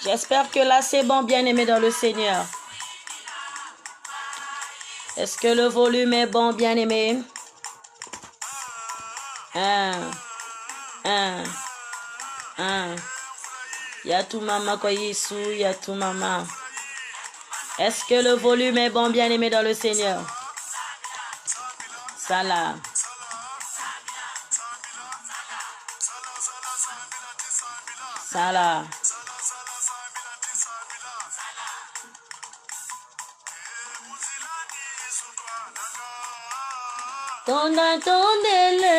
J'espère que là c'est bon, bien-aimé dans le Seigneur. Est-ce que le volume est bon, bien-aimé? Yatou mama kwa Yesu, yatou mama. Est-ce que le volume est bon, bien-aimé dans le Seigneur? Salah. Salah. Tonda tondele.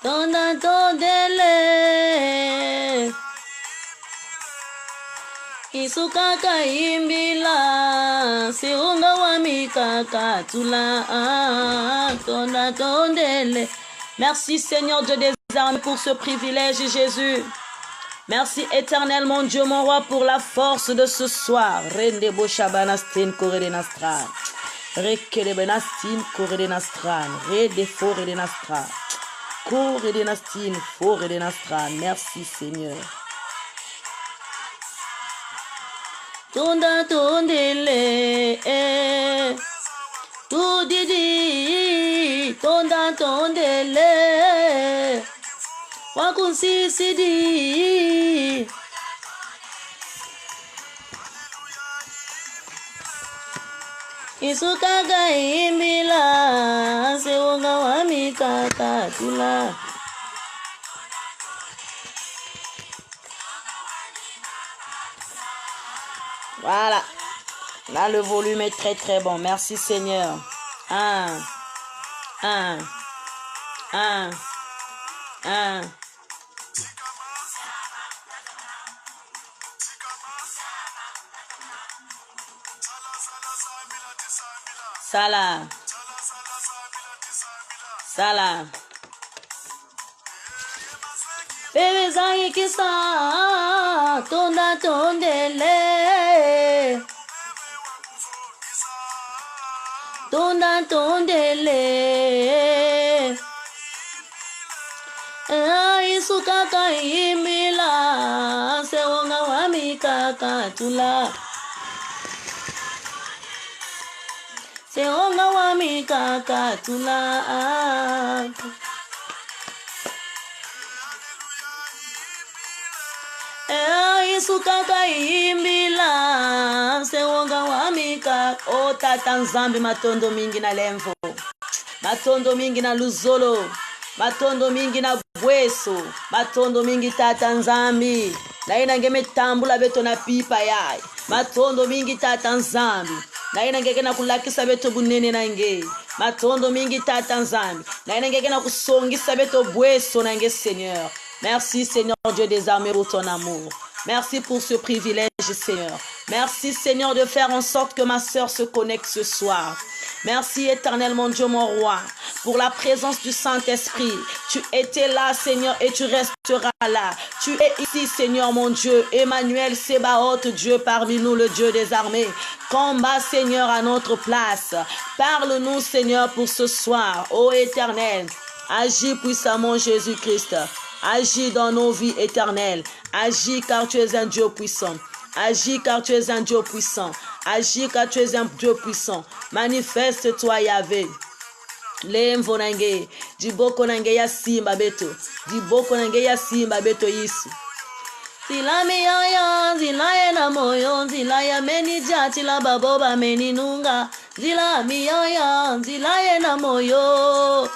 Tonda tondele. Isukaka imbila. Siunga wa mikaka tula. Tonda tondele. Merci Seigneur Dieu des armées pour ce privilège Jésus. Merci éternel mon Dieu, mon roi, pour la force de ce soir. Rende boshabanastin koredenastran. Rekerebenastin koredenastran. Rede foredenastran. Koredenastin foredenastran. Merci Seigneur. Tonda tondele. Tudidi. Tonda tondele. Wakunsisidi. Isukaka imbila. Seunga wa mikaka tula. Voilà. Là, le volume est très très bon. Merci Seigneur. Salah. Salah. Bébé zangi kisa. Tonda tondele. Tonda tondele. Isukaka imila. Sewonga wa mikaka tula. Seonga wa mikaka tula. Isukaka imbila. Seonga wa mikaka. O tata nzambi matondo mingi na lemvo. Matondo mingi na luzolo. Matondo mingi na bweso. Matondo mingi tata nzambi. Na ina ngeme tambula beto na pipa yai. Matondo mingi tata nzambi. Na ina ngeke na kulakisa beto bunene na nge. Matondo mingi tata nzambi. Na ina ngeke na kusongisa beto bweso na nge Seigneur. Merci Seigneur Dieu des armées pour ton amour. Merci pour ce privilège Seigneur. Merci Seigneur de faire en sorte que ma sœur se connecte ce soir. Merci éternel mon Dieu mon roi pour la présence du Saint-Esprit. Tu étais là Seigneur et tu resteras là. Tu es ici Seigneur mon Dieu. Emmanuel Sébaoth, Dieu parmi nous, le Dieu des armées. Combat Seigneur à notre place. Parle-nous Seigneur pour ce soir. Ô éternel, agis puissamment Jésus-Christ. Agis dans nos vies éternelles. Agis car tu es un Dieu puissant. Agis car tu es un Dieu puissant. Agis car tu es un Dieu puissant. Manifeste-toi Yahvé. Lemvo nange. Diboko nange ya simba beto. Diboko nange ya simba beto Yesu. Zila miyoyo, zila yena moyo, zila ya meni jati la baboba meni nunga. Zila miyoyo, zila yena moyo.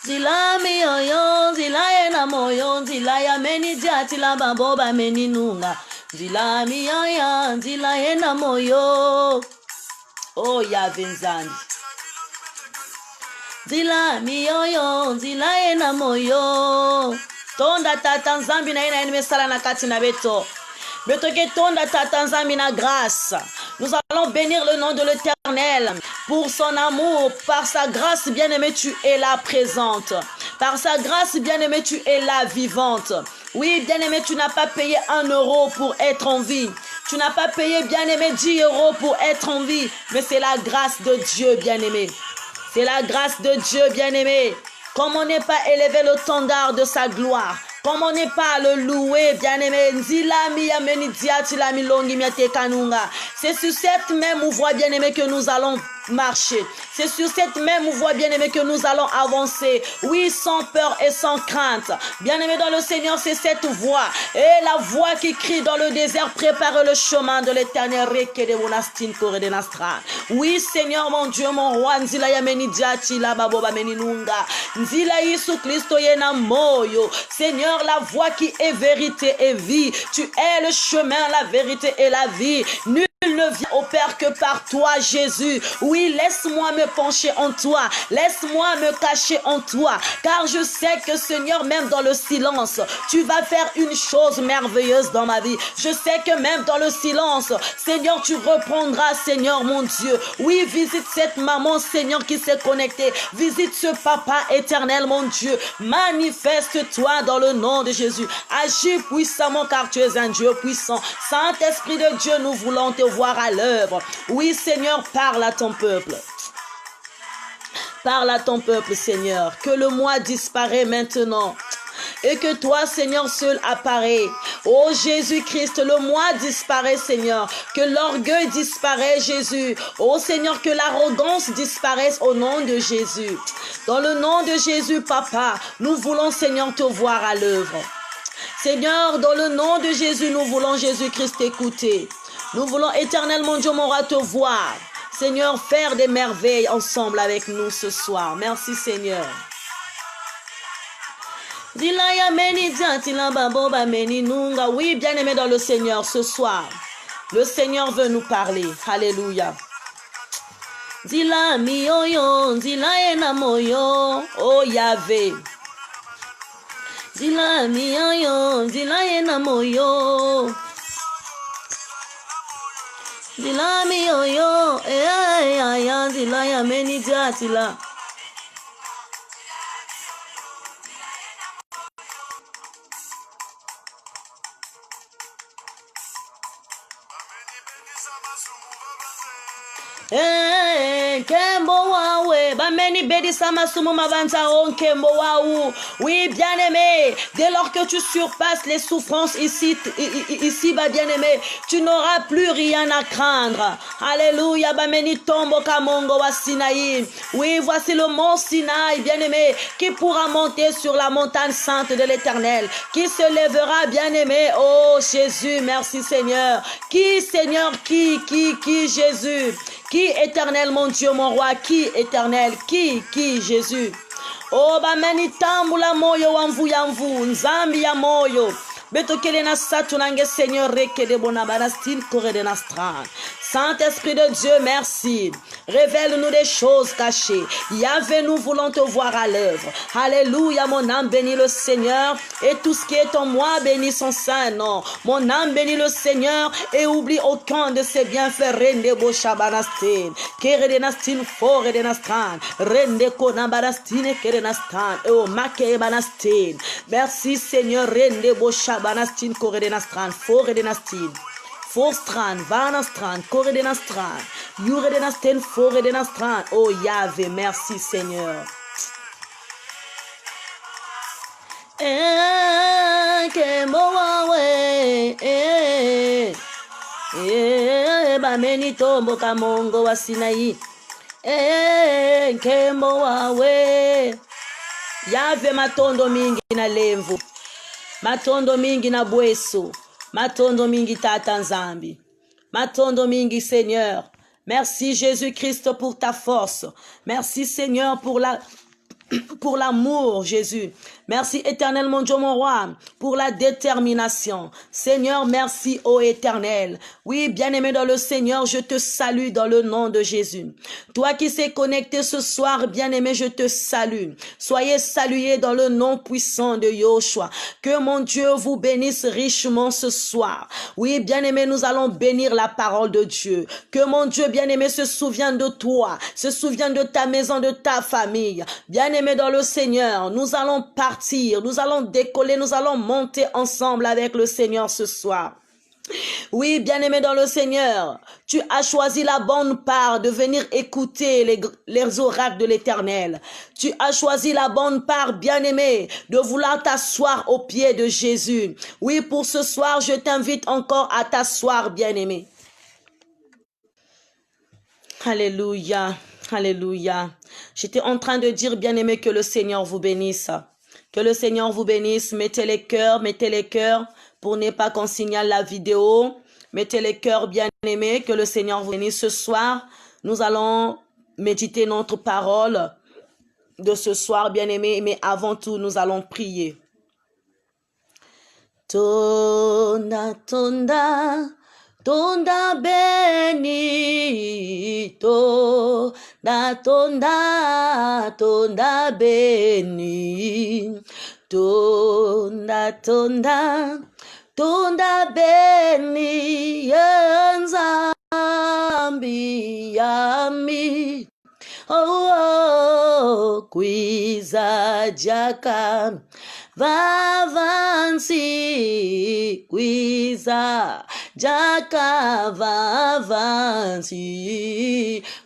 Zila miyoyo, zila yena moyo, zila ya meni jati la baboba meni nunga. Zila miyoyo, zila yena moyo. Oh Yahvé nzambi. Zila miyoyo, zila yena moyo. Tonda tata nzambi na ina mesala na kati na beto. Beto ke tonda tata nzambi na grâce. Nous allons bénir le nom de l'Éternel pour son amour. Par sa grâce, bien-aimé, tu es là présente. Par sa grâce, bien-aimé, tu es là vivante. Oui, bien-aimé, tu n'as pas payé 1 euro pour être en vie. Tu n'as pas payé, bien-aimé, 10 euros pour être en vie. Mais c'est la grâce de Dieu, bien-aimé. C'est la grâce de Dieu, bien-aimé. Comment ne pas élever le standard de sa gloire? Comment ne pas le louer, bien-aimé? C'est sur cette même voie, bien-aimé, que nous allons marcher. C'est sur cette même voie, bien-aimé, que nous allons avancer. Oui, sans peur et sans crainte. Bien-aimé dans le Seigneur, c'est cette voie. Et la voix qui crie dans le désert, prépare le chemin de l'Éternel. Oui, Seigneur, mon Dieu, mon roi, Nzila yameni diati la baboba meninunga. Nzila Yesu Christo yena moyo. Seigneur, la voie qui est vérité et vie. Tu es le chemin, la vérité et la vie. Nul ne vient au Père que par toi, Jésus. Oui, laisse-moi me pencher en toi. Laisse-moi me cacher en toi. Car je sais que, Seigneur, même dans le silence, tu vas faire une chose merveilleuse dans ma vie. Je sais que même dans le silence, Seigneur, tu reprendras, Seigneur, mon Dieu. Oui, visite cette maman, Seigneur, qui s'est connectée. Visite ce papa éternel, mon Dieu. Manifeste-toi dans le nom de Jésus. Agis puissamment, car tu es un Dieu puissant. Saint-Esprit de Dieu, nous voulons te voir à l'œuvre. Oui, Seigneur, parle à ton peuple. Parle à ton peuple, Seigneur. Que le moi disparaît maintenant. Et que toi, Seigneur, seul apparaît. Oh Jésus-Christ, le moi disparaît, Seigneur. Que l'orgueil disparaît, Jésus. Oh Seigneur, que l'arrogance disparaisse au nom de Jésus. Dans le nom de Jésus, Papa, nous voulons, Seigneur, te voir à l'œuvre. Seigneur, dans le nom de Jésus, nous voulons, Jésus-Christ, t'écouter. Nous voulons, éternel, mon Dieu, mon roi, te voir. Seigneur, faire des merveilles ensemble avec nous ce soir. Merci, Seigneur. Oui, bien-aimé dans le Seigneur, ce soir, le Seigneur veut nous parler. Alléluia. Zila miyoyo, zila ena moyo, oh Yahvé. Zila miyoyo, zila ena moyo. Zila miyoyo, zila ya meni jatila. Kembo wawe, bameni bedi sama sumu mabanza on kembo waou. Oui, bien-aimé, dès lors que tu surpasses les souffrances ici, bah, bien-aimé, tu n'auras plus rien à craindre. Alléluia, bameni tombo kamongo wa Sinaï. Oui, voici le mont Sinaï, bien-aimé, qui pourra monter sur la montagne sainte de l'Éternel, qui se lèvera, bien-aimé. Oh Jésus, merci Seigneur. Qui, Seigneur, qui, Jésus? Qui éternel, mon Dieu, mon roi? Qui éternel? Qui, Jésus? Oh, bameni tambula moyo wanvu yanvu, nzambi ya moyo. Beto kelena satunange Seigneur reke de bonabanastin kore de nastran. Saint-Esprit de Dieu, merci. Révèle-nous des choses cachées. Yahvé, nous voulons te voir à l'œuvre. Alléluia, mon âme bénit le Seigneur et tout ce qui est en moi bénit son saint nom. Mon âme bénit le Seigneur et oublie aucun de ses bienfaits. Rende bo shabanastin, kere de nastin fore de nastran, rende konabanastin kere nastan, oh make banastin. Merci Seigneur, rende bo shabanastin kore de nastran, fore de nastin. Forstran, Vanastran, Koredenastran, Yuredenasten, Foredenastran. Oh Yahvé, merci Seigneur. Bameni tombo kamongo wa Sinaï. Kembo wawe. Yahvé matondo mingi na lemvu. Matondo mingi na bweso. Matondo mingi tata nzambi. Matondo mingi Seigneur. Merci Jésus-Christ pour ta force. Merci Seigneur pour l'amour, Jésus. Merci éternel, mon Dieu, mon roi, pour la détermination. Seigneur, merci, ô éternel. Oui, bien-aimé dans le Seigneur, je te salue dans le nom de Jésus. Toi qui s'es connecté ce soir, bien-aimé, je te salue. Soyez salués dans le nom puissant de Yoshua. Que mon Dieu vous bénisse richement ce soir. Oui, bien-aimé, nous allons bénir la parole de Dieu. Que mon Dieu, bien-aimé, se souvienne de toi, se souvienne de ta maison, de ta famille. Bien-aimé dans le Seigneur, nous allons partir, nous allons décoller, nous allons monter ensemble avec le Seigneur ce soir. Oui, bien-aimé dans le Seigneur, tu as choisi la bonne part de venir écouter les oracles de l'Éternel. Tu as choisi la bonne part, bien-aimé, de vouloir t'asseoir aux pieds de Jésus. Oui, pour ce soir, je t'invite encore à t'asseoir, bien-aimé. Alléluia, alléluia. J'étais en train de dire, bien-aimé, que le Seigneur vous bénisse. Que le Seigneur vous bénisse. Mettez les cœurs pour ne pas qu'on signale la vidéo. Mettez les cœurs, bien-aimés. Que le Seigneur vous bénisse. Ce soir, nous allons méditer notre parole de ce soir, bien-aimé. Mais avant tout, nous allons prier. Tonda, tonda. Tonda benito, tonda beni, tonda beni, Nzambi yami, oh, kwiza jaka. Vavansi kwiza jaka vavansi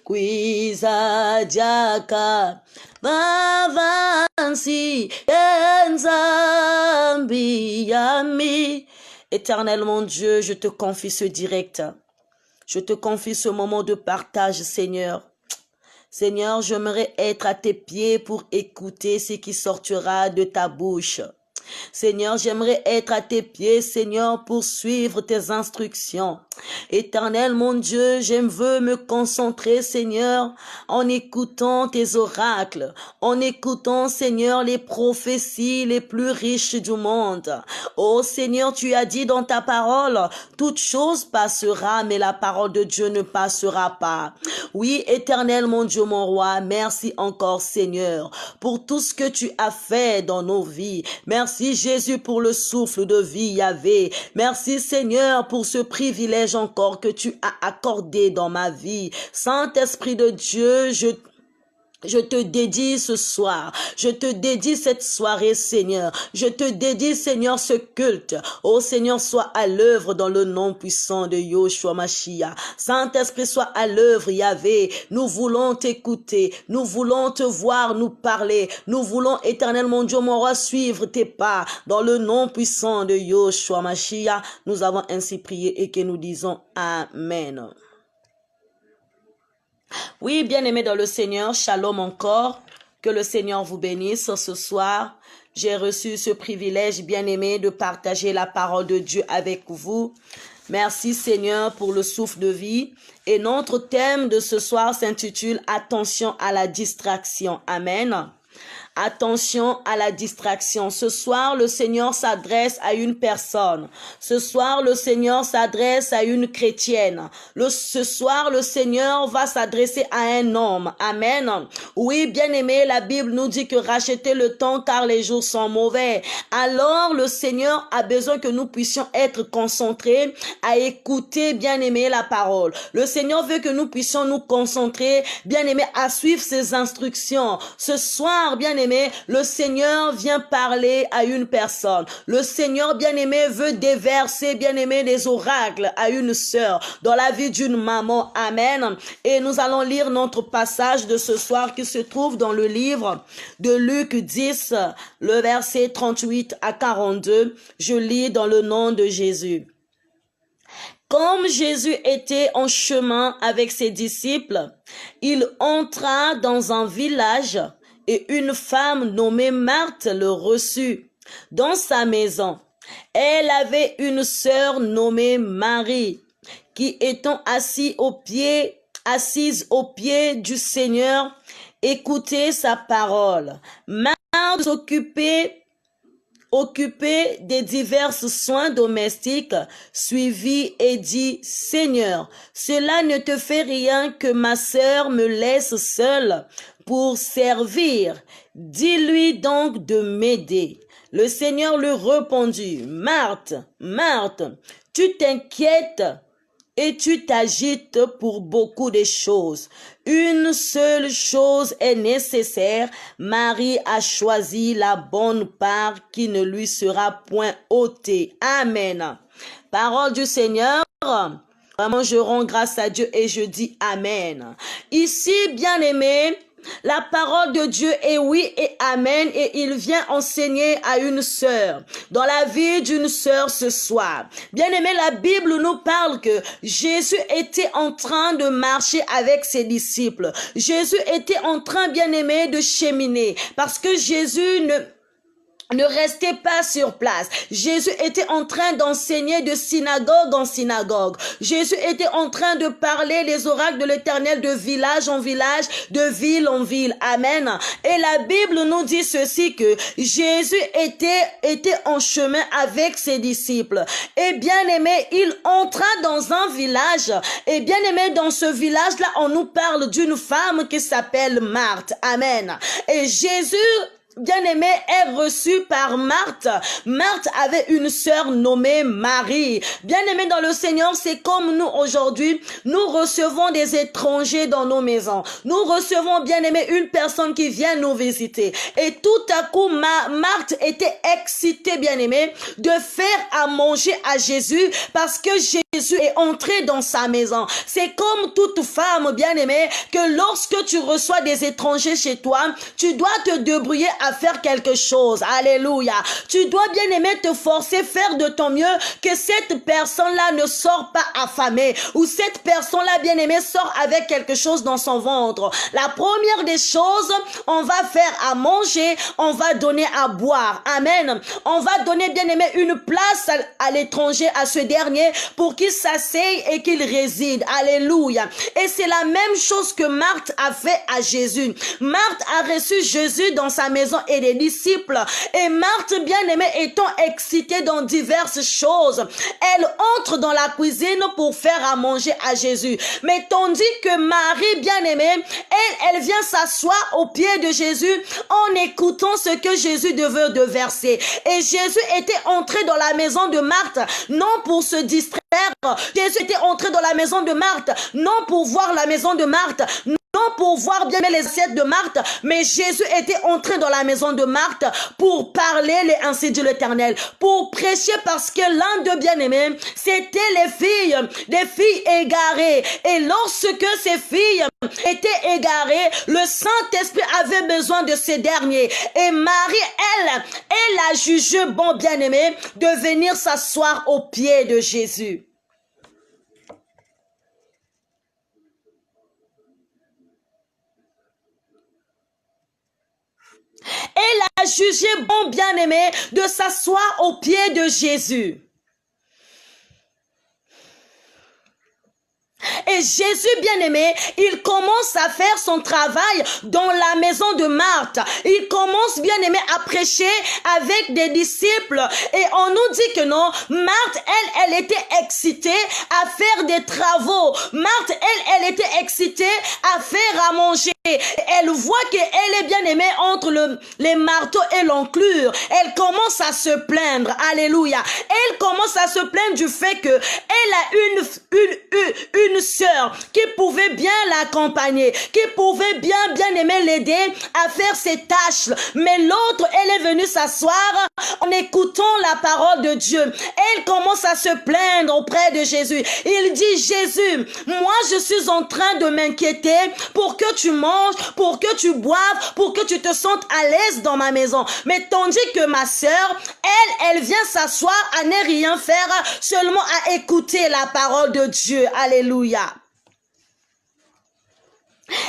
kwiza jaka vavansi Nzambi yami. Éternel mon Dieu, je te confie ce direct. Je te confie ce moment de partage, Seigneur. Seigneur, j'aimerais être à tes pieds pour écouter ce qui sortira de ta bouche. Seigneur, j'aimerais être à tes pieds, Seigneur, pour suivre tes instructions. Éternel, mon Dieu, je veux me concentrer, Seigneur, en écoutant tes oracles, en écoutant, Seigneur, les prophéties les plus riches du monde. Oh Seigneur, tu as dit dans ta parole, toute chose passera, mais la parole de Dieu ne passera pas. Oui, Éternel, mon Dieu, mon roi, merci encore, Seigneur, pour tout ce que tu as fait dans nos vies. Merci Jésus pour le souffle de vie, Yahvé. Merci Seigneur pour ce privilège encore que tu as accordé dans ma vie. Saint-Esprit de Dieu, je te dédie ce soir. Je te dédie cette soirée, Seigneur. Je te dédie, Seigneur, ce culte. Oh Seigneur, sois à l'œuvre dans le nom puissant de Yoshua Mashiach. Saint-Esprit, sois à l'œuvre, Yahvé. Nous voulons t'écouter. Nous voulons te voir nous parler. Nous voulons, éternel mon Dieu, mon roi, suivre tes pas. Dans le nom puissant de Yoshua Mashiach, nous avons ainsi prié et que nous disons Amen. Oui, bien-aimés dans le Seigneur, shalom encore. Que le Seigneur vous bénisse ce soir. J'ai reçu ce privilège, bien-aimé, de partager la parole de Dieu avec vous. Merci Seigneur pour le souffle de vie. Et notre thème de ce soir s'intitule « Attention à la distraction ». Amen. Attention à la distraction. Ce soir, le Seigneur s'adresse à une personne. Ce soir, le Seigneur s'adresse à une chrétienne. Ce soir, le Seigneur va s'adresser à un homme. Amen. Oui, bien-aimé, la Bible nous dit que rachetez le temps car les jours sont mauvais. Alors, le Seigneur a besoin que nous puissions être concentrés à écouter, bien-aimé, la parole. Le Seigneur veut que nous puissions nous concentrer, bien-aimé, à suivre ses instructions. Ce soir, bien-aimé, le Seigneur vient parler à une personne. Le Seigneur, bien-aimé, veut déverser, bien-aimé, des oracles à une sœur dans la vie d'une maman. Amen. Et nous allons lire notre passage de ce soir qui se trouve dans le livre de Luc 10, le verset 38 à 42. Je lis dans le nom de Jésus. Comme Jésus était en chemin avec ses disciples, il entra dans un village et une femme nommée Marthe le reçut dans sa maison. Elle avait une sœur nommée Marie, qui étant assise au pied du Seigneur, écoutait sa parole. Marthe s'occupait des divers soins domestiques, suivit et dit, Seigneur, cela ne te fait rien que ma sœur me laisse seule pour servir. Dis-lui donc de m'aider. Le Seigneur lui répondit, Marthe, Marthe, tu t'inquiètes et tu t'agites pour beaucoup de choses. Une seule chose est nécessaire. Marie a choisi la bonne part qui ne lui sera point ôtée. Amen. Parole du Seigneur. Vraiment, je rends grâce à Dieu et je dis Amen. Ici, bien-aimés, la parole de Dieu est oui et amen, et il vient enseigner à une sœur, dans la vie d'une sœur ce soir. Bien-aimé, la Bible nous parle que Jésus était en train de marcher avec ses disciples. Jésus était en train, bien-aimé, de cheminer, parce que Jésus ne restait pas sur place. Jésus était en train d'enseigner de synagogue en synagogue. Jésus était en train de parler les oracles de l'Éternel de village en village, de ville en ville. Amen. Et la Bible nous dit ceci, que Jésus était en chemin avec ses disciples. Et bien aimé, il entra dans un village. Et bien aimé, dans ce village-là, on nous parle d'une femme qui s'appelle Marthe. Amen. Et Jésus, bien-aimé, est reçu par Marthe. Marthe avait une sœur nommée Marie. Bien-aimé dans le Seigneur, c'est comme nous aujourd'hui, nous recevons des étrangers dans nos maisons. Nous recevons, bien-aimé, une personne qui vient nous visiter. Et tout à coup, Marthe était excitée, bien-aimé, de faire à manger à Jésus, parce que Jésus est entré dans sa maison. C'est comme toute femme, bien-aimée, que lorsque tu reçois des étrangers chez toi, tu dois te débrouiller à faire quelque chose. Alléluia. Tu dois, bien aimé, te forcer, faire de ton mieux, que cette personne-là ne sort pas affamée, ou cette personne-là, bien aimé, sort avec quelque chose dans son ventre. La première des choses, on va faire à manger, on va donner à boire. Amen. On va donner, bien aimé, une place à l'étranger, à ce dernier, pour qu'il s'asseye et qu'il réside. Alléluia. Et c'est la même chose que Marthe a fait à Jésus. Marthe a reçu Jésus dans sa maison et des disciples. Et Marthe, bien-aimée, étant excitée dans diverses choses, elle entre dans la cuisine pour faire à manger à Jésus. Mais tandis que Marie, bien-aimée, elle vient s'asseoir au pied de Jésus en écoutant ce que Jésus devait de verser. Et Jésus était entré dans la maison de Marthe, non pour se distraire. Jésus était entré dans la maison de Marthe, non pour voir la maison de Marthe, non pour voir bien les assiettes de Marthe, mais Jésus était entré dans la maison de Marthe pour parler, ainsi dit l'Éternel, pour prêcher, parce que l'un de bien-aimés, c'était des filles égarées. Et lorsque ces filles étaient égarées, le Saint-Esprit avait besoin de ces derniers. Et Marie, elle a jugé bon, bien-aimé, de venir s'asseoir au pied de Jésus. Elle a jugé bon, bien-aimé, de s'asseoir au pied de Jésus. Et Jésus, bien-aimé, il commence à faire son travail dans la maison de Marthe. Il commence, bien-aimé, à prêcher avec des disciples. Et on nous dit que non, Marthe, elle était excitée à faire des travaux. Marthe, elle était excitée à faire à manger. Elle voit qu'elle est bien-aimée entre les marteaux et l'enclume. Elle commence à se plaindre. Alléluia. Elle commence à se plaindre du fait que elle a une sœur qui pouvait bien l'accompagner, qui pouvait bien aimer l'aider à faire ses tâches. Mais l'autre, elle est venue s'asseoir en écoutant la parole de Dieu. Elle commence à se plaindre auprès de Jésus. Il dit: Jésus, moi je suis en train de m'inquiéter pour que tu manges, pour que tu boives, pour que tu te sentes à l'aise dans ma maison. Mais tandis que ma sœur, elle vient s'asseoir à ne rien faire, seulement à écouter la parole de Dieu. Alléluia.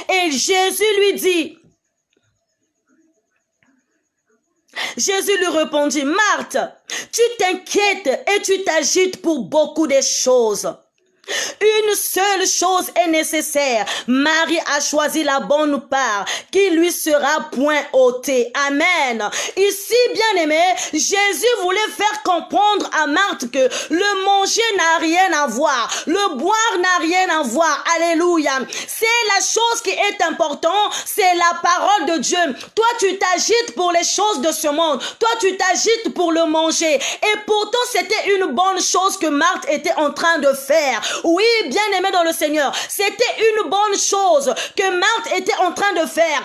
Et Jésus lui dit, Jésus lui répondit: Marthe, tu t'inquiètes et tu t'agites pour beaucoup de choses. Une seule chose est nécessaire. Marie a choisi la bonne part qui lui sera point ôtée. Amen. Ici, bien aimé, Jésus voulait faire comprendre à Marthe que le manger n'a rien à voir, le boire n'a rien à voir. Alléluia. C'est la chose qui est importante, c'est la parole de Dieu. Toi, tu t'agites pour les choses de ce monde. Toi, tu t'agites pour le manger. Et pourtant, c'était une bonne chose que Marthe était en train de faire. Oui, bien-aimé dans le Seigneur, c'était une bonne chose que Marthe était en train de faire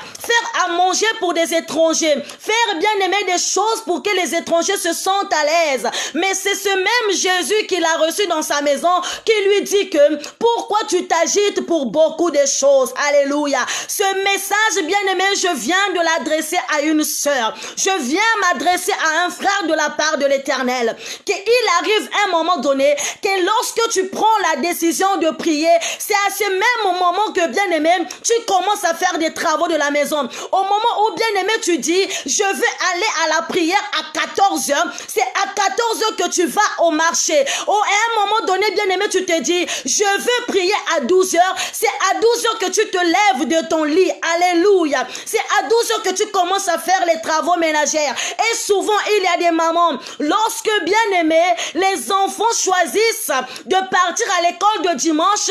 à manger pour des étrangers, faire, bien-aimé, des choses pour que les étrangers se sentent à l'aise. Mais c'est ce même Jésus qu'il a reçu dans sa maison qui lui dit que pourquoi tu t'agites pour beaucoup de choses. Alléluia. Ce message, bien-aimé, je viens de l'adresser à une sœur. Je viens m'adresser à un frère de la part de l'Éternel. Qu'il arrive un moment donné que lorsque tu prends la décision de prier, c'est à ce même moment que, bien-aimé, tu commences à faire des travaux de la maison. Au moment où, bien-aimé, tu dis, je veux aller à la prière à 14 heures, c'est à 14 heures que tu vas au marché. À un moment donné, bien-aimé, tu te dis, je veux prier à 12 heures, c'est à 12 heures que tu te lèves de ton lit. Alléluia. C'est à 12 heures que tu commences à faire les travaux ménagers. Et souvent, il y a des mamans, lorsque, bien-aimé, les enfants choisissent de partir à l'école de dimanche,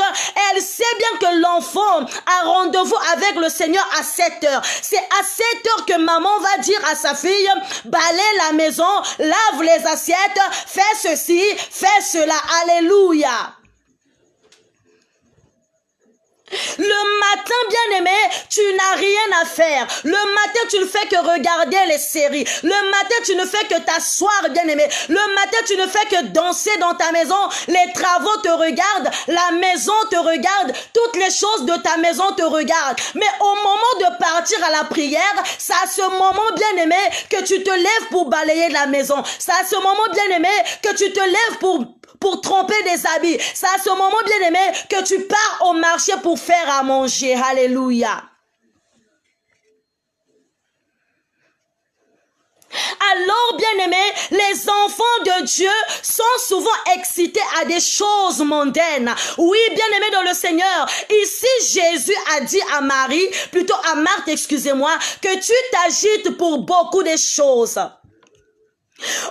elle sait bien que l'enfant a rendez-vous avec le Seigneur à 7 heures. C'est à 7 heures que maman va dire à sa fille, balaie la maison, lave les assiettes, fais ceci, fais cela. Alléluia. Le matin, bien-aimé, tu n'as rien à faire. Le matin, tu ne fais que regarder les séries. Le matin, tu ne fais que t'asseoir, bien-aimé. Le matin, tu ne fais que danser dans ta maison. Les travaux te regardent. La maison te regarde. Toutes les choses de ta maison te regardent. Mais au moment de partir à la prière, c'est à ce moment, bien-aimé, que tu te lèves pour balayer la maison. C'est à ce moment, bien-aimé, que tu te lèves pour tromper des habits. C'est à ce moment, bien-aimé, que tu pars au marché pour faire à manger. Alléluia. Alors, bien-aimés, les enfants de Dieu sont souvent excités à des choses mondaines. Oui, bien-aimés dans le Seigneur, ici Jésus a dit à Marie, plutôt à Marthe, excusez-moi, que tu t'agites pour beaucoup de choses.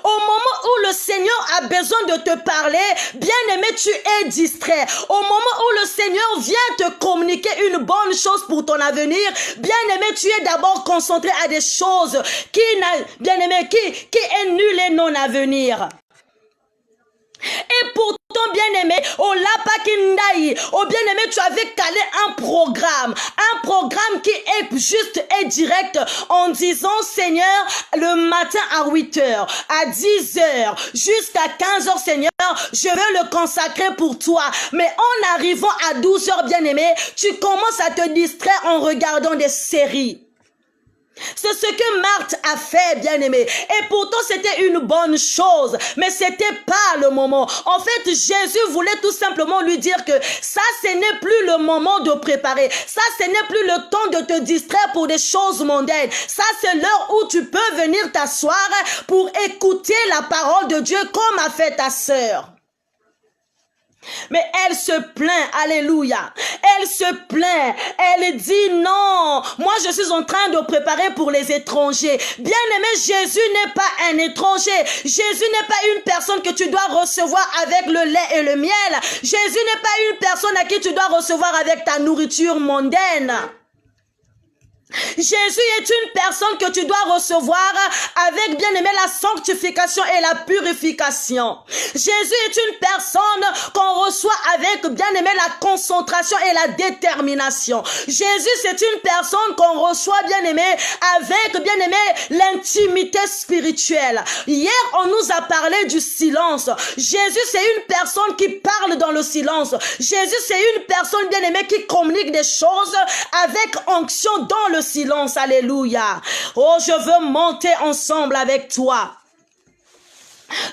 Au moment où le Seigneur a besoin de te parler, bien-aimé, tu es distrait. Au moment où le Seigneur vient te communiquer une bonne chose pour ton avenir, bien-aimé, tu es d'abord concentré à des choses qui est nul et non à venir. Et pourtant, bien-aimé, au Lapakindai, au bien-aimé, tu avais calé un programme qui est juste et direct en disant, Seigneur, le matin à 8 heures, à 10 heures, jusqu'à 15 heures, Seigneur, je veux le consacrer pour toi. Mais en arrivant à 12 heures, bien-aimé, tu commences à te distraire en regardant des séries. C'est ce que Marthe a fait, bien-aimé. Et pourtant, c'était une bonne chose. Mais c'était pas le moment. En fait, Jésus voulait tout simplement lui dire que ça, ce n'est plus le moment de préparer. Ça, ce n'est plus le temps de te distraire pour des choses mondaines. Ça, c'est l'heure où tu peux venir t'asseoir pour écouter la parole de Dieu comme a fait ta sœur. Mais elle se plaint, alléluia, elle se plaint, elle dit non, moi je suis en train de préparer pour les étrangers. Bien-aimé, Jésus n'est pas un étranger, Jésus n'est pas une personne que tu dois recevoir avec le lait et le miel, Jésus n'est pas une personne à qui tu dois recevoir avec ta nourriture mondaine. Jésus est une personne que tu dois recevoir avec, bien-aimé, la sanctification et la purification. Jésus est une personne qu'on reçoit avec, bien-aimé, la concentration et la détermination. Jésus, c'est une personne qu'on reçoit, bien-aimé, avec, bien-aimé, l'intimité spirituelle. Hier, on nous a parlé du silence. Jésus, c'est une personne qui parle dans le silence. Jésus, c'est une personne, bien-aimé, qui communique des choses avec onction dans le silence. Alléluia. Oh, je veux monter ensemble avec toi.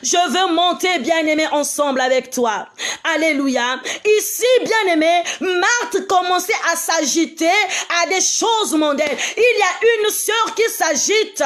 Je veux monter, bien-aimé, ensemble avec toi. Alléluia. Ici, bien-aimé, Marthe commençait à s'agiter à des choses mondaines. Il y a une sœur qui s'agite,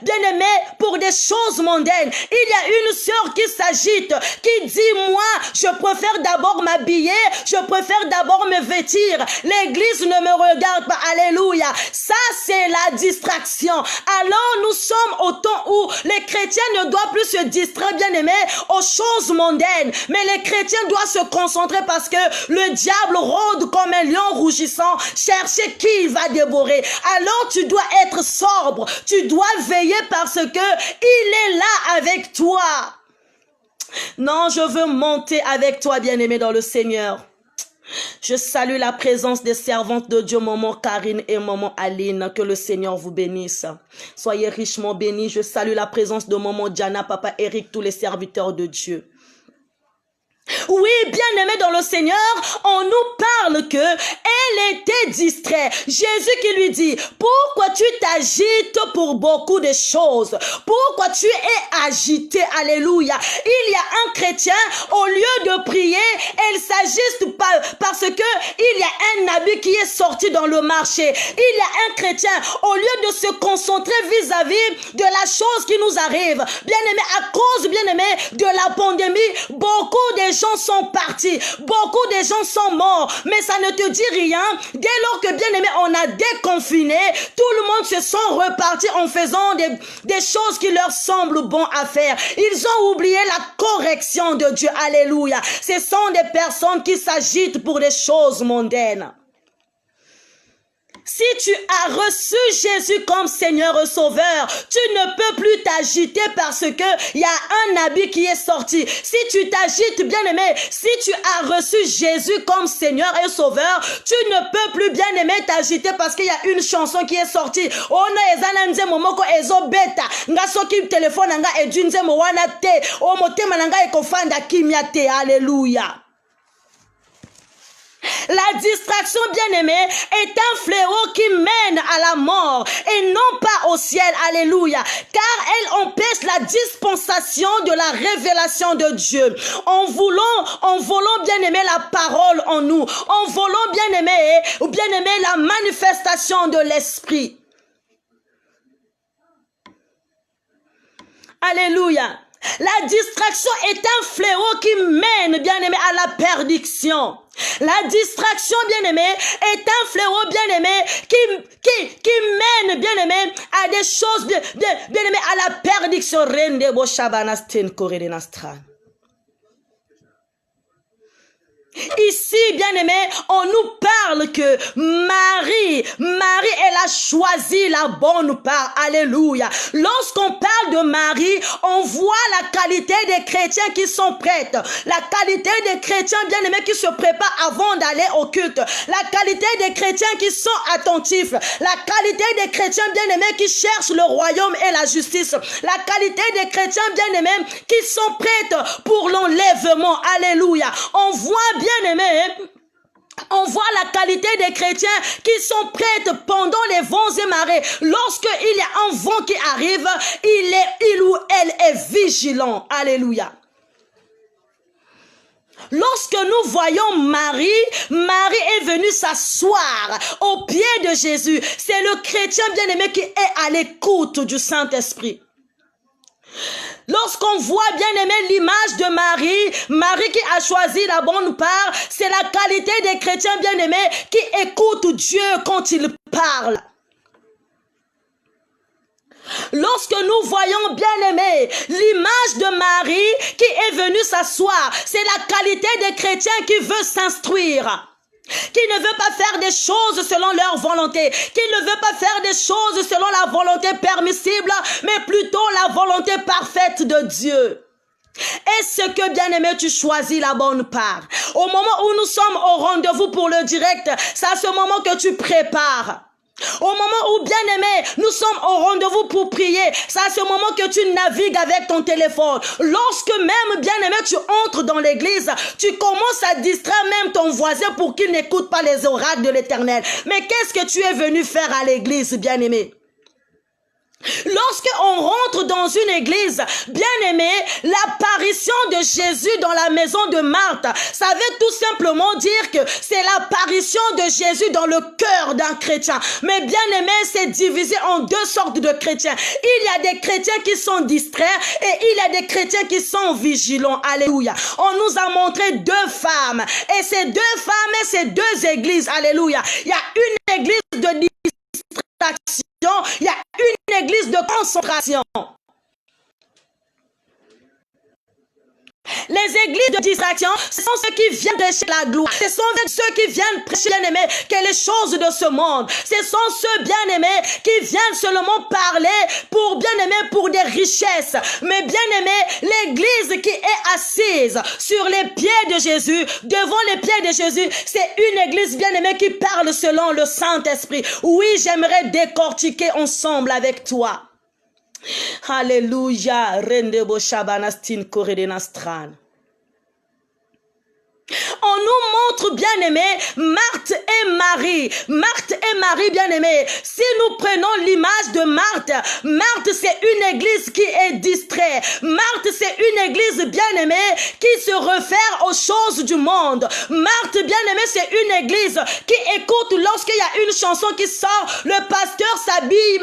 bien-aimé, pour des choses mondaines. Il y a une sœur qui s'agite, qui dit, moi, je préfère d'abord m'habiller, je préfère d'abord me vêtir. L'église ne me regarde pas. Alléluia. Ça, c'est la distraction. Alors, nous sommes au temps où les chrétiens ne doivent plus se distraire, bien-aimé, aux choses mondaines. Mais les chrétiens doivent se concentrer parce que le diable rôde comme un lion rougissant, chercher qui il va dévorer. Alors tu dois être sobre, tu dois veiller parce que il est là avec toi. Non, je veux monter avec toi, bien-aimé, dans le Seigneur. Je salue la présence des servantes de Dieu, maman Karine et maman Aline. Que le Seigneur vous bénisse. Soyez richement bénis. Je salue la présence de maman Diana, papa Eric, tous les serviteurs de Dieu. Oui, bien-aimé dans le Seigneur, on nous parle que elle était distraite. Jésus qui lui dit, pourquoi tu t'agites pour beaucoup de choses? Pourquoi tu es agité? Alléluia. Il y a un chrétien, au lieu de prier, elle s'agite parce que il y a un habit qui est sorti dans le marché. Il y a un chrétien, au lieu de se concentrer vis-à-vis de la chose qui nous arrive, bien-aimé, à cause, bien-aimé, de la pandémie, beaucoup de gens sont partis, beaucoup de gens sont morts, mais ça ne te dit rien. Dès lors que, bien aimé, on a déconfiné, tout le monde se sont repartis en faisant des choses qui leur semblent bon à faire. Ils ont oublié la correction de Dieu. Alléluia. Ce sont des personnes qui s'agitent pour des choses mondaines. Si tu as reçu Jésus comme Seigneur et Sauveur, tu ne peux plus t'agiter parce que il y a un habit qui est sorti. Si tu t'agites, bien-aimé, si tu as reçu Jésus comme Seigneur et Sauveur, tu ne peux plus, bien-aimé, t'agiter parce qu'il y a une chanson qui est sortie. Ona ezana nzemo moko ezobeta. Nga soki téléphone nga edunzemo wana te. O motema nga ekofanda kimia te. Alléluia. La distraction, bien-aimée, est un fléau qui mène à la mort et non pas au ciel. Alléluia. Car elle empêche la dispensation de la révélation de Dieu. En volant, bien-aimé, la parole en nous. En volant, bien-aimé, la manifestation de l'esprit. Alléluia. La distraction est un fléau qui mène, bien-aimé, à la perdition. La distraction, bien-aimé, est un fléau, bien-aimé, qui mène, bien-aimé, à des choses, bien-aimé, à la perdition. Rende bo shabanasten koredenastra. Ici, bien-aimé, on nous parle que Marie, elle a choisi la bonne part. Alléluia. Lorsqu'on parle de Marie, on voit la qualité des chrétiens qui sont prêts. La qualité des chrétiens, bien-aimés, qui se préparent avant d'aller au culte. La qualité des chrétiens qui sont attentifs. La qualité des chrétiens, bien-aimés, qui cherchent le royaume et la justice. La qualité des chrétiens, bien-aimés, qui sont prêts pour l'enlèvement. Alléluia. On voit, bien-aimé, on voit la qualité des chrétiens qui sont prêts pendant les vents et marées. Lorsqu'il y a un vent qui arrive, il ou elle est vigilant. Alléluia. Lorsque nous voyons Marie est venue s'asseoir au pied de Jésus. C'est le chrétien bien-aimé qui est à l'écoute du Saint-Esprit. Lorsqu'on voit, bien-aimé, l'image de Marie qui a choisi la bonne part, c'est la qualité des chrétiens bien-aimés qui écoutent Dieu quand il parle. Lorsque nous voyons, bien-aimé, l'image de Marie qui est venue s'asseoir, c'est la qualité des chrétiens qui veut s'instruire. Qui ne veut pas faire des choses selon leur volonté, qui ne veut pas faire des choses selon la volonté permissible, mais plutôt la volonté parfaite de Dieu. Est-ce que, bien-aimé, tu choisis la bonne part? Au moment où nous sommes au rendez-vous pour le direct, c'est à ce moment que tu prépares. Au moment où, bien-aimé, nous sommes au rendez-vous pour prier, c'est à ce moment que tu navigues avec ton téléphone. Lorsque même, bien-aimé, tu entres dans l'église, tu commences à distraire même ton voisin pour qu'il n'écoute pas les oracles de l'Éternel. Mais qu'est-ce que tu es venu faire à l'église, bien-aimé? Lorsqu'on rentre dans une église, bien-aimé, l'apparition de Jésus dans la maison de Marthe, ça veut tout simplement dire que c'est l'apparition de Jésus dans le cœur d'un chrétien. Mais bien-aimé, c'est divisé en deux sortes de chrétiens. Il y a des chrétiens qui sont distraits et il y a des chrétiens qui sont vigilants. Alléluia. On nous a montré deux femmes et ces deux femmes et ces deux églises. Alléluia. Il y a une église de distraction. Il y a une église de concentration. Les Les églises de distraction, ce sont ceux qui viennent chercher la gloire. Ce sont ceux qui viennent prêcher, bien-aimés, que les choses de ce monde. Ce sont ceux, bien-aimés, qui viennent seulement parler pour, bien-aimés, pour des richesses. Mais, bien-aimés, l'église qui est assise sur les pieds de Jésus, devant les pieds de Jésus, c'est une église, bien-aimée, qui parle selon le Saint-Esprit. Oui, j'aimerais décortiquer ensemble avec toi. Alléluia. Rendebo shabanastin koredenastran. On nous montre, bien-aimés, Marthe et Marie. Marthe et Marie, bien-aimés. Si nous prenons l'image de Marthe, Marthe, c'est une église qui est distraite. Marthe, c'est une église, bien-aimée, qui se réfère aux choses du monde. Marthe, bien-aimée, c'est une église qui écoute lorsqu'il y a une chanson qui sort, le pasteur s'habille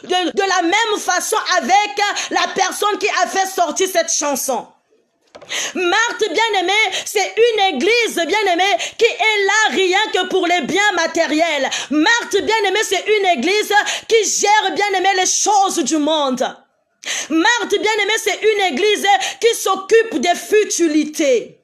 de la même façon avec la personne qui a fait sortir cette chanson. Marthe, bien-aimée, c'est une église, bien-aimée, qui est là rien que pour les biens matériels. Marthe, bien-aimée, c'est une église qui gère, bien-aimée, les choses du monde. Marthe, bien-aimée, c'est une église qui s'occupe des futilités.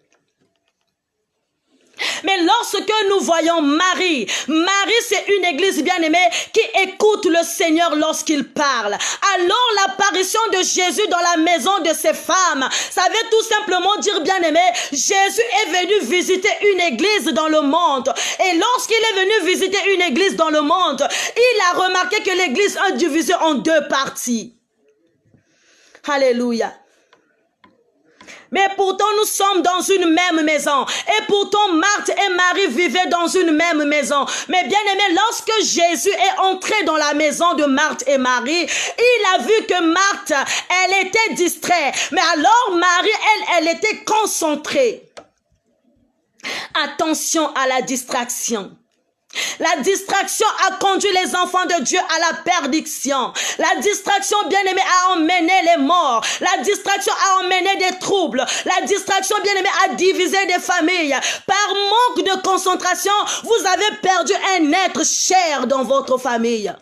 Mais lorsque nous voyons Marie, Marie c'est une église bien-aimée qui écoute le Seigneur lorsqu'il parle. Alors l'apparition de Jésus dans la maison de ces femmes, ça veut tout simplement dire bien-aimé, Jésus est venu visiter une église dans le monde. Et lorsqu'il est venu visiter une église dans le monde, il a remarqué que l'église est divisée en deux parties. Alléluia. Mais pourtant, nous sommes dans une même maison. Et pourtant, Marthe et Marie vivaient dans une même maison. Mais bien aimé, lorsque Jésus est entré dans la maison de Marthe et Marie, il a vu que Marthe, elle était distraite. Mais alors, Marie, elle était concentrée. Attention à la distraction. La distraction a conduit les enfants de Dieu à la perdition. La distraction, bien-aimée, a emmené les morts. La distraction a emmené des troubles. La distraction, bien-aimée, a divisé des familles. Par manque de concentration, vous avez perdu un être cher dans votre famille.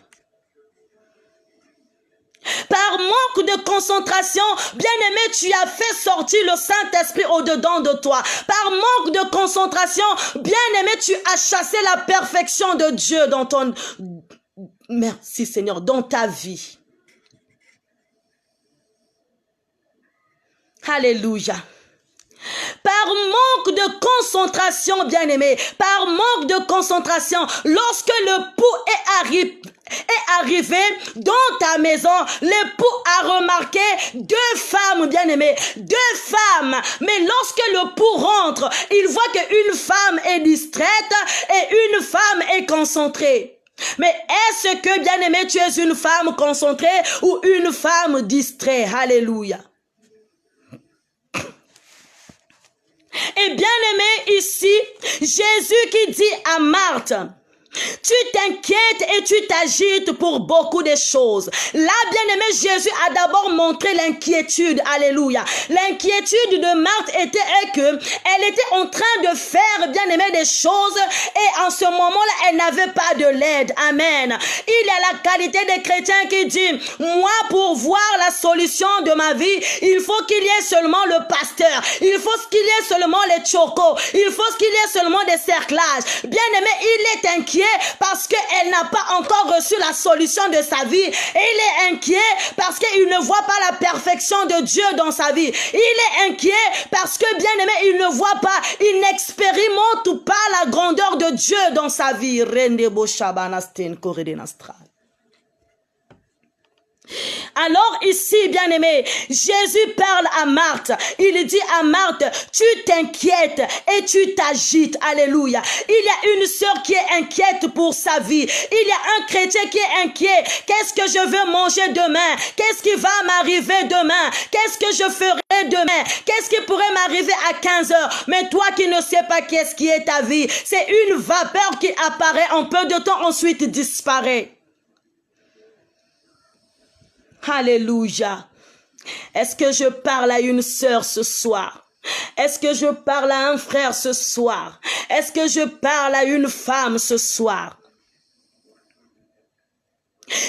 Par manque de concentration, bien-aimé, tu as fait sortir le Saint-Esprit au-dedans de toi. Par manque de concentration, bien-aimé, tu as chassé la perfection de Dieu dans ton... Merci Seigneur, dans ta vie. Alléluia. Par manque de concentration, bien-aimé, par manque de concentration, lorsque le pouls est arrivé dans ta maison, l'époux a remarqué deux femmes, bien-aimées, deux femmes. Mais lorsque le pouls rentre, il voit qu'une femme est distraite et une femme est concentrée. Mais est-ce que, bien-aimé, tu es une femme concentrée ou une femme distraite? Alléluia. Et bien aimé ici, Jésus qui dit à Marthe, tu t'inquiètes et tu t'agites pour beaucoup de choses. Là, bien-aimé, Jésus a d'abord montré l'inquiétude. Alléluia. L'inquiétude de Marthe était qu'elle était en train de faire, bien-aimé, des choses et en ce moment-là, elle n'avait pas de l'aide. Amen. Il y a la qualité des chrétiens qui dit, moi, pour voir la solution de ma vie, il faut qu'il y ait seulement le pasteur. Il faut qu'il y ait seulement les chocos. Il faut qu'il y ait seulement des cerclages. Bien-aimé, il est inquiet parce qu'elle n'a pas encore reçu la solution de sa vie. Et il est inquiet parce qu'il ne voit pas la perfection de Dieu dans sa vie. Il est inquiet parce que, bien aimé, il ne voit pas, il n'expérimente pas la grandeur de Dieu dans sa vie. Alors ici, bien-aimé, Jésus parle à Marthe. Il dit à Marthe, tu t'inquiètes et tu t'agites. Alléluia. Il y a une sœur qui est inquiète pour sa vie. Il y a un chrétien qui est inquiet. Qu'est-ce que je veux manger demain? Qu'est-ce qui va m'arriver demain? Qu'est-ce que je ferai demain? Qu'est-ce qui pourrait m'arriver à 15 heures? Mais toi qui ne sais pas qu'est-ce qui est ta vie, c'est une vapeur qui apparaît en peu de temps, ensuite disparaît. Alléluia. Est-ce que je parle à une sœur ce soir? Est-ce que je parle à un frère ce soir? Est-ce que je parle à une femme ce soir?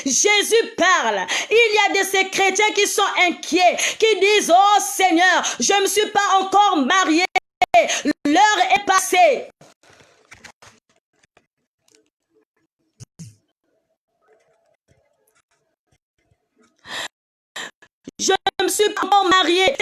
Jésus parle. Il y a de ces chrétiens qui sont inquiets, qui disent, oh Seigneur, je ne me suis pas encore marié. L'heure est passée. Je me suis pas encore mariée.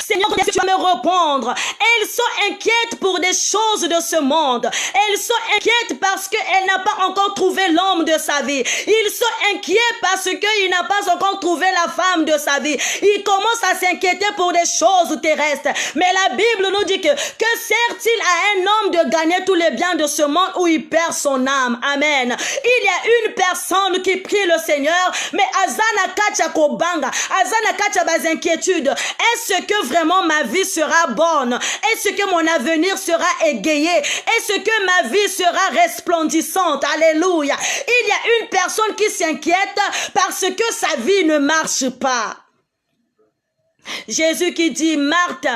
Seigneur, qu'est-ce que tu vas me répondre? Elles sont inquiètes pour des choses de ce monde. Elles sont inquiètes parce qu'elles n'ont pas encore trouvé l'homme de sa vie. Ils sont inquiets parce qu'il n'a pas encore trouvé la femme de sa vie. Ils commencent à s'inquiéter pour des choses terrestres. Mais la Bible nous dit que sert-il à un homme de gagner tous les biens de ce monde où il perd son âme? Amen. Il y a une personne qui prie le Seigneur, mais Azana Kacha Kobanga, Azana Kacha bas inquiétude. Est-ce que vraiment ma vie sera bonne? Est-ce que mon avenir sera égayé? Est-ce que ma vie sera resplendissante? Alléluia. Il y a une personne qui s'inquiète parce que sa vie ne marche pas. Jésus qui dit, Marthe,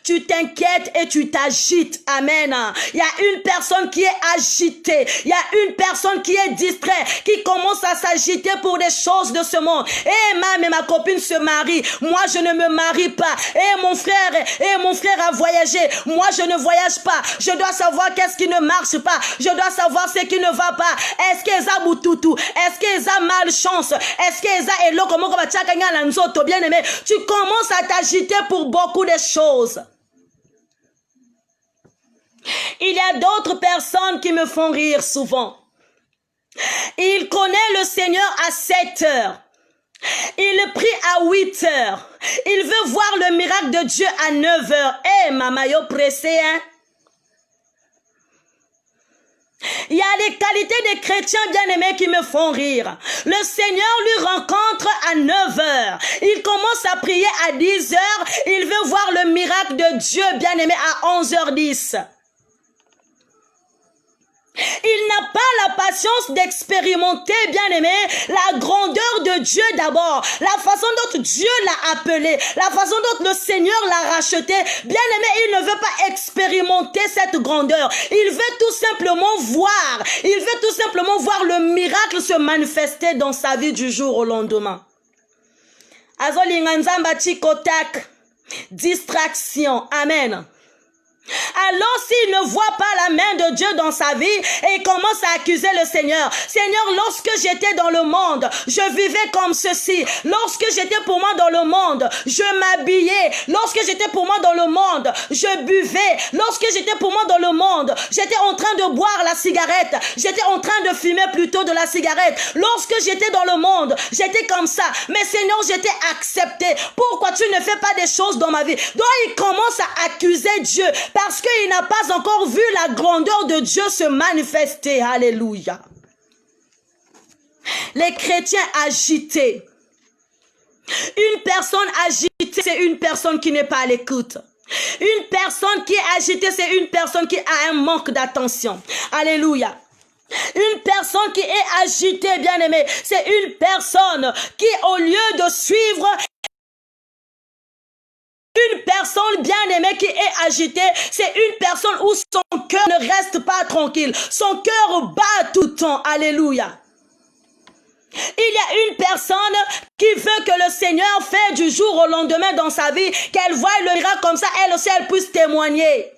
tu t'inquiètes et tu t'agites. Amen. Il y a une personne qui est agitée. Il y a une personne qui est distraite, qui commence à s'agiter pour des choses de ce monde. Et ma copine se marie. Moi, je ne me marie pas. Et mon frère a voyagé. Moi, je ne voyage pas. Je dois savoir qu'est-ce qui ne marche pas. Je dois savoir ce qui ne va pas. Est-ce qu'ils ont boutoutou? Est-ce qu'ils ont malchance? Est-ce qu'ils ont elo comme bien aimé? Tu commences à t'agiter pour beaucoup de choses. Il y a d'autres personnes qui me font rire souvent. Il connaît le Seigneur à 7 heures. Il prie à 8 heures. Il veut voir le miracle de Dieu à 9 heures. Maman, yo pressé, hein? Il y a des qualités des chrétiens bien-aimés qui me font rire. Le Seigneur lui rencontre à 9 heures. Il commence à prier à 10 heures. Il veut voir le miracle de Dieu bien-aimé à 11h10. Il n'a pas la patience d'expérimenter, bien-aimé, la grandeur de Dieu d'abord, la façon dont Dieu l'a appelé, la façon dont le Seigneur l'a racheté. Bien-aimé, il ne veut pas expérimenter cette grandeur. Il veut tout simplement voir. Il veut tout simplement voir le miracle se manifester dans sa vie du jour au lendemain. Distraction. Amen. Alors s'il ne voit pas la main de Dieu dans sa vie et il commence à accuser le Seigneur. Seigneur, lorsque j'étais dans le monde, je vivais comme ceci. Lorsque j'étais pour moi dans le monde, je m'habillais. Lorsque j'étais pour moi dans le monde, je buvais. Lorsque j'étais pour moi dans le monde, j'étais en train de boire la cigarette. J'étais en train de fumer plutôt de la cigarette. Lorsque j'étais dans le monde, j'étais comme ça. Mais Seigneur, j'étais accepté. Pourquoi tu ne fais pas des choses dans ma vie? Donc il commence à accuser Dieu. Parce qu'il n'a pas encore vu la grandeur de Dieu se manifester. Alléluia. Les chrétiens agités. Une personne agitée, c'est une personne qui n'est pas à l'écoute. Une personne qui est agitée, c'est une personne qui a un manque d'attention. Alléluia. Une personne qui est agitée, bien-aimée, c'est une personne qui, au lieu de suivre une personne bien-aimée qui est agitée, c'est une personne où son cœur ne reste pas tranquille. Son cœur bat tout le temps. Alléluia. Il y a une personne qui veut que le Seigneur fait du jour au lendemain dans sa vie, qu'elle voie le miracle comme ça, elle aussi, elle puisse témoigner.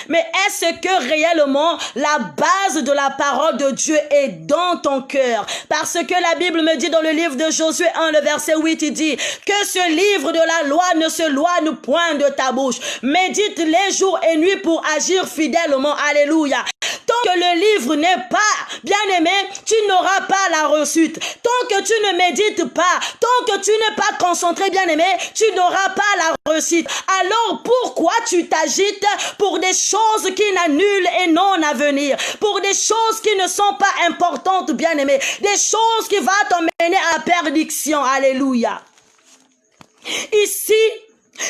Mais est-ce que réellement la base de la parole de Dieu est dans ton cœur? Parce que la Bible me dit dans le livre de Josué 1, le verset 8, il dit que ce livre de la loi ne se loigne point de ta bouche. Médite les jours et nuits pour agir fidèlement. Alléluia. Tant que le livre n'est pas bien-aimé, tu n'auras pas la réussite. Tant que tu ne médites pas, tant que tu n'es pas concentré, bien-aimé, tu n'auras pas la réussite. Alors pourquoi tu t'agites pour des choses qui n'annulent et non à venir, pour des choses qui ne sont pas importantes, bien-aimé, des choses qui vont t'emmener à la perdition? Alléluia. Ici,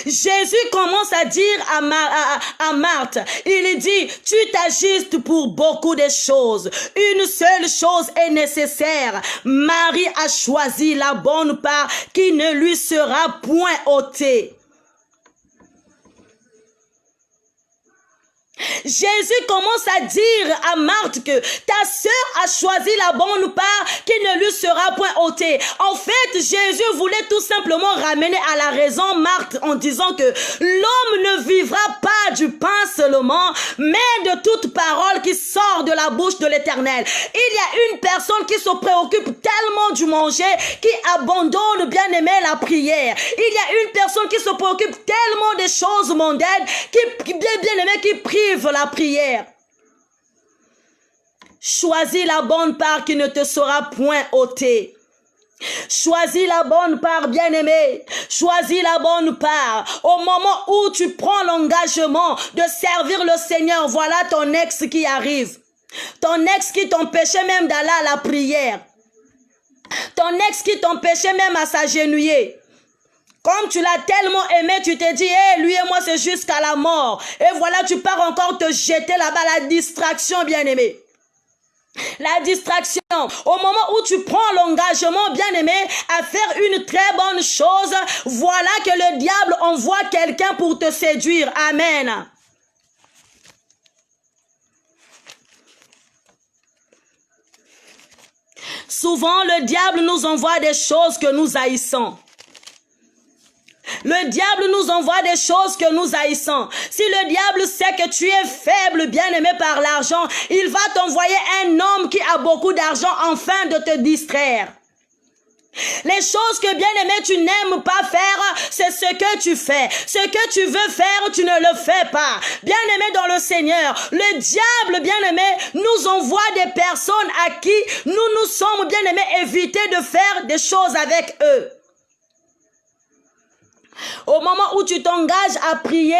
Jésus commence à dire à Marthe, il dit, tu t'agites pour beaucoup de choses. Une seule chose est nécessaire. Marie a choisi la bonne part qui ne lui sera point ôtée. Jésus commence à dire à Marthe que ta sœur a choisi la bonne part qui ne lui sera point ôté. En fait, Jésus voulait tout simplement ramener à la raison Marthe en disant que l'homme ne vivra pas du pain seulement, mais de toute parole qui sort de la bouche de l'Éternel. Il y a une personne qui se préoccupe tellement du manger, qui abandonne, bien aimé, la prière. Il y a une personne qui se préoccupe tellement des choses mondaines, qui bien aimé, qui prive la prière. Choisis la bonne part qui ne te sera point ôtée. Choisis la bonne part, bien-aimé. Choisis la bonne part. Au moment où tu prends l'engagement de servir le Seigneur, voilà ton ex qui arrive. Ton ex qui t'empêchait même d'aller à la prière. Ton ex qui t'empêchait même à s'agenouiller. Comme tu l'as tellement aimé, tu t'es dit, hey, lui et moi c'est jusqu'à la mort. Et voilà, tu pars encore te jeter là-bas, la distraction, bien-aimé. La distraction. Au moment où tu prends l'engagement, bien-aimé, à faire une très bonne chose, voilà que le diable envoie quelqu'un pour te séduire. Amen. Souvent, le diable nous envoie des choses que nous haïssons. Le diable nous envoie des choses que nous haïssons. Si le diable sait que tu es faible, bien-aimé, par l'argent, il va t'envoyer un homme qui a beaucoup d'argent afin de te distraire. Les choses que, bien-aimé, tu n'aimes pas faire, c'est ce que tu fais. Ce que tu veux faire, tu ne le fais pas. Bien-aimé dans le Seigneur, le diable, bien-aimé, nous envoie des personnes à qui nous sommes, bien-aimés, évités de faire des choses avec eux. Au moment où tu t'engages à prier,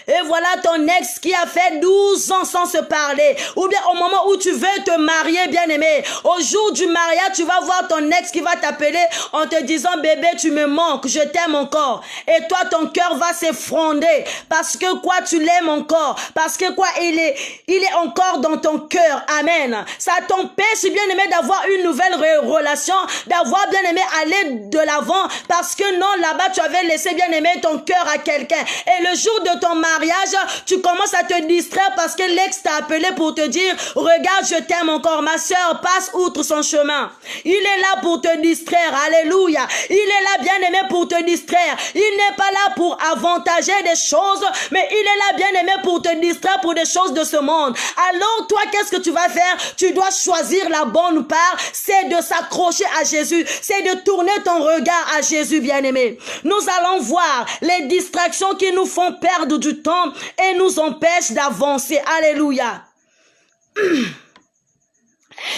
et voilà ton ex qui a fait 12 ans sans se parler. Ou bien au moment où tu veux te marier, bien-aimé, au jour du mariage, tu vas voir ton ex qui va t'appeler en te disant, bébé, tu me manques, je t'aime encore. Et toi, ton cœur va s'effondrer. Parce que quoi, tu l'aimes encore. Parce que quoi, il est encore dans ton cœur. Amen. Ça t'empêche, bien-aimé, d'avoir une nouvelle relation, d'avoir, bien-aimé, aller de l'avant. Parce que non, là-bas, tu avais laissé, bien-aimé, ton cœur à quelqu'un. Et le jour de ton mariage, tu commences à te distraire parce que l'ex t'a appelé pour te dire, regarde, je t'aime encore. Ma soeur, passe outre son chemin. Il est là pour te distraire. Alléluia. Il est là, bien-aimé, pour te distraire. Il n'est pas là pour avantager des choses, mais il est là, bien-aimé, pour te distraire pour des choses de ce monde. Alors, toi, qu'est-ce que tu vas faire? Tu dois choisir la bonne part. C'est de s'accrocher à Jésus. C'est de tourner ton regard à Jésus, bien-aimé. Nous allons voir les distractions qui nous font perdre du temps et nous empêchent d'avancer. Alléluia.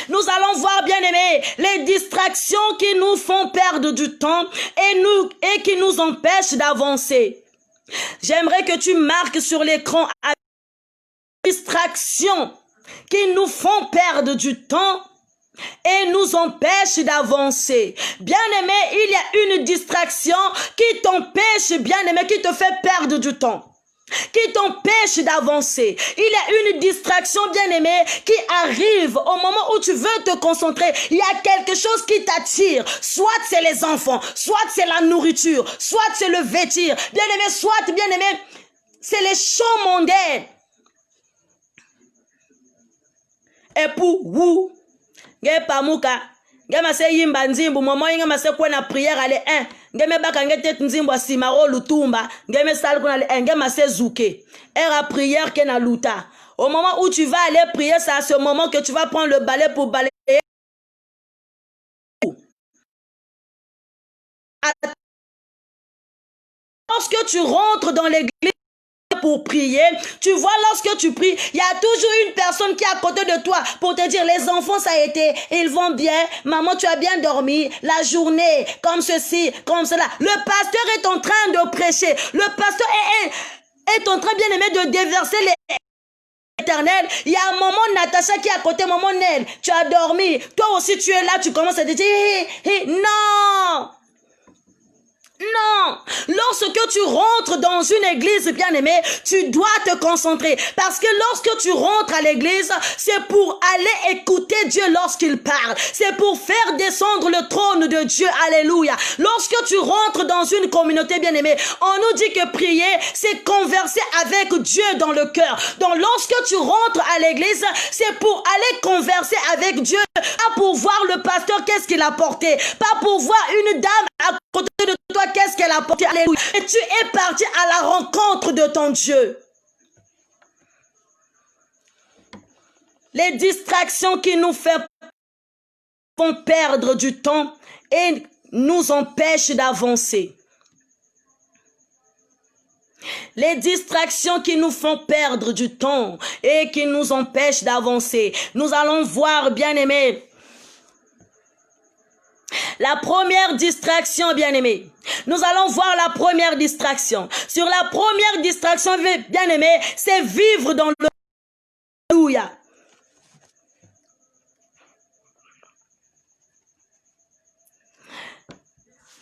Nous allons voir, bien-aimés, les distractions qui nous font perdre du temps et qui nous empêchent d'avancer. J'aimerais que tu marques sur l'écran les distractions qui nous font perdre du temps et nous empêche d'avancer. Bien-aimé, il y a une distraction qui t'empêche, bien-aimé, qui te fait perdre du temps, qui t'empêche d'avancer. Il y a une distraction, bien-aimé, qui arrive au moment où tu veux te concentrer. Il y a quelque chose qui t'attire. Soit c'est les enfants, soit c'est la nourriture, soit c'est le vêtir. Bien-aimé, soit, bien-aimé, c'est les choses mondaines. Et pour vous, nge pamuka nge mase yimba nzimbu momo nge mase kwena prière ale nge me baka nge tet nzimbu asimaro lutumba nge me sal kuna ale nge mase zuke era prière ke na luta. Au moment où tu vas aller prier, c'est à ce moment que tu vas prendre le balai pour balayer. Lorsque tu rentres dans l'église pour prier, tu vois, lorsque tu pries, il y a toujours une personne qui est à côté de toi pour te dire, les enfants, ça a été, ils vont bien, maman, tu as bien dormi, la journée, comme ceci, comme cela. Le pasteur est en train de prêcher, le pasteur est en train, bien aimé, de déverser les éternel. Il y a un moment, Natacha qui est à côté, maman Nel, tu as dormi, toi aussi tu es là, tu commences à te dire, non. Non, lorsque tu rentres dans une église, bien-aimé, tu dois te concentrer. Parce que lorsque tu rentres à l'église, c'est pour aller écouter Dieu lorsqu'il parle. C'est pour faire descendre le trône de Dieu. Alléluia. Lorsque tu rentres dans une communauté, bien-aimé, on nous dit que prier, c'est converser avec Dieu dans le cœur. Donc lorsque tu rentres à l'église, c'est pour aller converser avec Dieu. Pas pour voir le pasteur, qu'est-ce qu'il a porté. Pas pour voir une dame à côté de toi, qu'est-ce qu'elle a porté. Alléluia. Et tu es parti à la rencontre de ton Dieu. Les distractions qui nous font perdre du temps et nous empêchent d'avancer. Les distractions qui nous font perdre du temps et qui nous empêchent d'avancer. Nous allons voir, bien-aimés, la première distraction, bien-aimé. Nous allons voir la première distraction. Sur la première distraction, bien-aimé, c'est vivre dans le... Alléluia.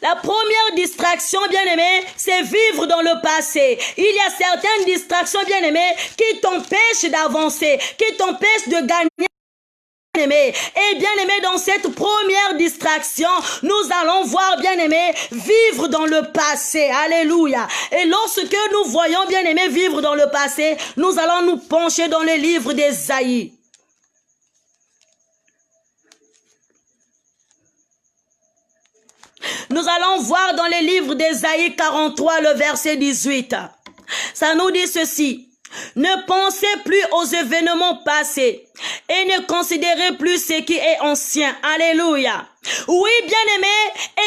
La première distraction, bien-aimé, c'est vivre dans le passé. Il y a certaines distractions, bien-aimé, qui t'empêchent d'avancer, qui t'empêchent de gagner. Et bien-aimé, dans cette première distraction, nous allons voir, bien-aimé, vivre dans le passé. Alléluia. Et lorsque nous voyons, bien-aimé, vivre dans le passé, nous allons nous pencher dans le livre d'Ésaïe. Nous allons voir dans le livre d'Ésaïe 43, le verset 18. Ça nous dit ceci. Ne pensez plus aux événements passés et ne considérez plus ce qui est ancien. Alléluia. Oui, bien-aimé,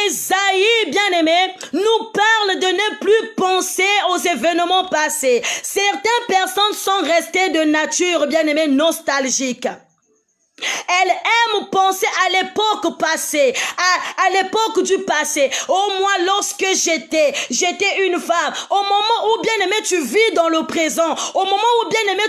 Ésaïe, bien-aimé, nous parle de ne plus penser aux événements passés. Certaines personnes sont restées de nature, bien-aimé, nostalgique. Elle aime penser à l'époque passée, à l'époque du passé. Oh, moi, lorsque j'étais une femme. Au moment où, bien-aimé, tu vis dans le présent. Au moment où, bien-aimé,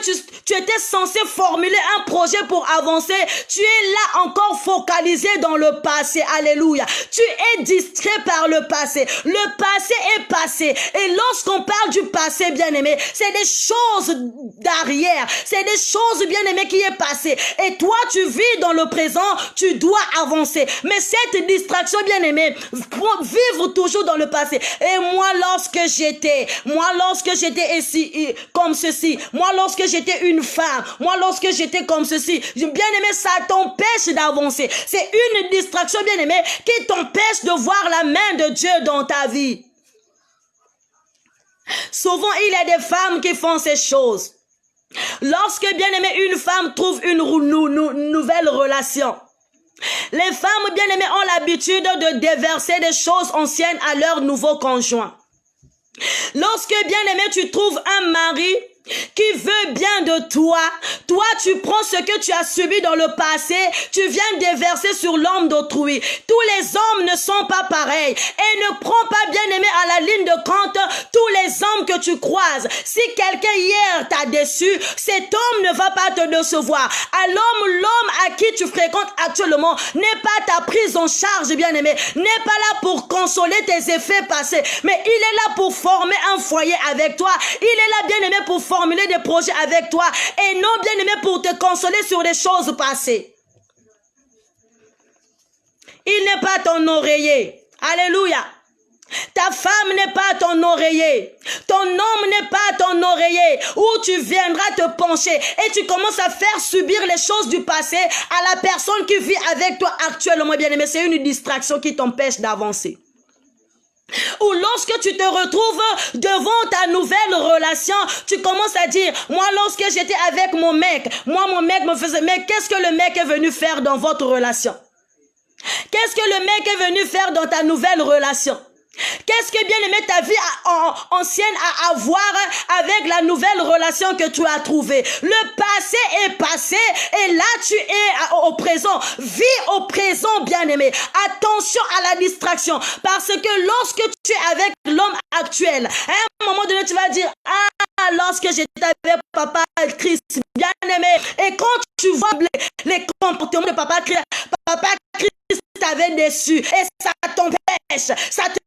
tu étais censé formuler un projet pour avancer. Tu es là encore focalisé dans le passé. Alléluia. Tu es distrait par le passé. Le passé est passé. Et lorsqu'on parle du passé, bien-aimé, c'est des choses d'arrière. C'est des choses, bien-aimé, qui est passé. Et toi, tu vis dans le présent, tu dois avancer. Mais cette distraction, bien-aimée, vivre toujours dans le passé. Et moi, lorsque j'étais ici, comme ceci, moi, lorsque j'étais une femme, moi, lorsque j'étais comme ceci, bien-aimé, ça t'empêche d'avancer. C'est une distraction, bien-aimé, qui t'empêche de voir la main de Dieu dans ta vie. Souvent, il y a des femmes qui font ces choses. Lorsque, bien-aimé, une femme trouve une nouvelle relation, les femmes, bien-aimées, ont l'habitude de déverser des choses anciennes à leur nouveau conjoint. Lorsque, bien-aimé, tu trouves un mari qui veut bien de toi, tu prends ce que tu as subi dans le passé, tu viens déverser sur l'homme d'autrui. Tous les hommes ne sont pas pareils. Et ne prends pas, bien-aimé, à la ligne de compte tous les hommes que tu croises. Si quelqu'un hier t'a déçu, cet homme ne va pas te décevoir. L'homme à qui tu fréquentes actuellement n'est pas ta prise en charge, bien-aimé, n'est pas là pour consoler tes effets passés, mais il est là pour former un foyer avec toi. Il est là, bien-aimé, pour formuler des projets avec toi et non, bien-aimé, pour te consoler sur des choses passées. Il n'est pas ton oreiller. Alléluia. Ta femme n'est pas ton oreiller. Ton homme n'est pas ton oreiller. Où tu viendras te pencher et tu commences à faire subir les choses du passé à la personne qui vit avec toi actuellement, bien-aimé. C'est une distraction qui t'empêche d'avancer. Ou lorsque tu te retrouves devant ta nouvelle relation, tu commences à dire, moi lorsque j'étais avec mon mec me faisait, mais qu'est-ce que le mec est venu faire dans votre relation? Qu'est-ce que le mec est venu faire dans ta nouvelle relation? Qu'est-ce que, bien-aimé, ta vie ancienne a à voir avec la nouvelle relation que tu as trouvée? Le passé est passé et là tu es au présent. Vis au présent, bien-aimé. Attention à la distraction, parce que lorsque tu es avec l'homme actuel, à un moment donné tu vas dire, ah, lorsque j'étais avec papa Christ, bien-aimé, et quand tu vois les comportements de papa Christ t'avait déçu et ça t'empêche ça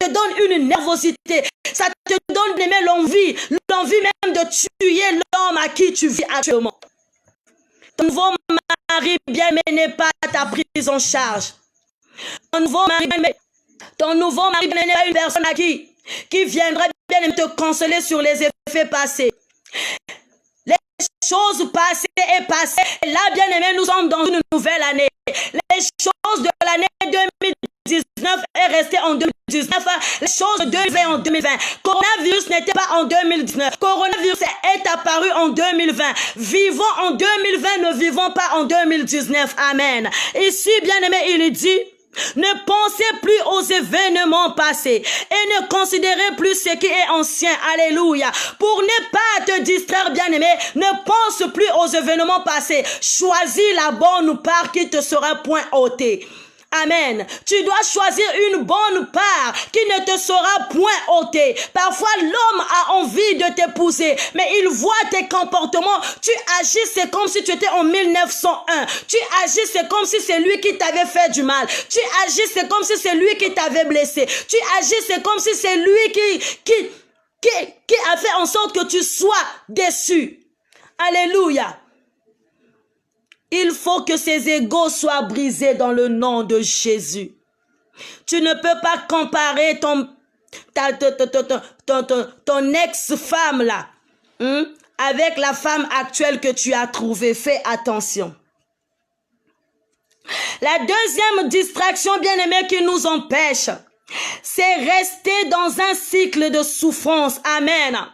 te donne une nervosité, ça te donne même l'envie même de tuer l'homme à qui tu vis actuellement. Ton nouveau mari bien-aimé n'est pas ta prise en charge. Ton nouveau mari bien-aimé n'est pas une personne à qui viendrait bien te consoler sur les effets passés. Les choses passées et passées. Et là, bien-aimé, nous sommes dans une nouvelle année. Les choses de l'année 2019 est restée en 2019. Les choses de 2020 en 2020. Coronavirus n'était pas en 2019. Coronavirus est apparu en 2020. Vivons en 2020, ne vivons pas en 2019. Amen. Ici, bien-aimé, il dit: ne pensez plus aux événements passés et ne considérez plus ce qui est ancien. Alléluia. Pour ne pas te distraire, bien-aimé, ne pense plus aux événements passés. Choisis la bonne part qui te sera point ôtée. Amen. Tu dois choisir une bonne part qui ne te sera point ôtée. Parfois, l'homme a envie de t'épouser, mais il voit tes comportements. Tu agis, c'est comme si tu étais en 1901. Tu agis, c'est comme si c'est lui qui t'avait fait du mal. Tu agis, c'est comme si c'est lui qui t'avait blessé. Tu agis, c'est comme si c'est lui qui a fait en sorte que tu sois déçu. Alléluia. Il faut que ces égos soient brisés dans le nom de Jésus. Tu ne peux pas comparer ton ex-femme là avec la femme actuelle que tu as trouvée. Fais attention. La deuxième distraction, bien-aimée, qui nous empêche, c'est rester dans un cycle de souffrance. Amen.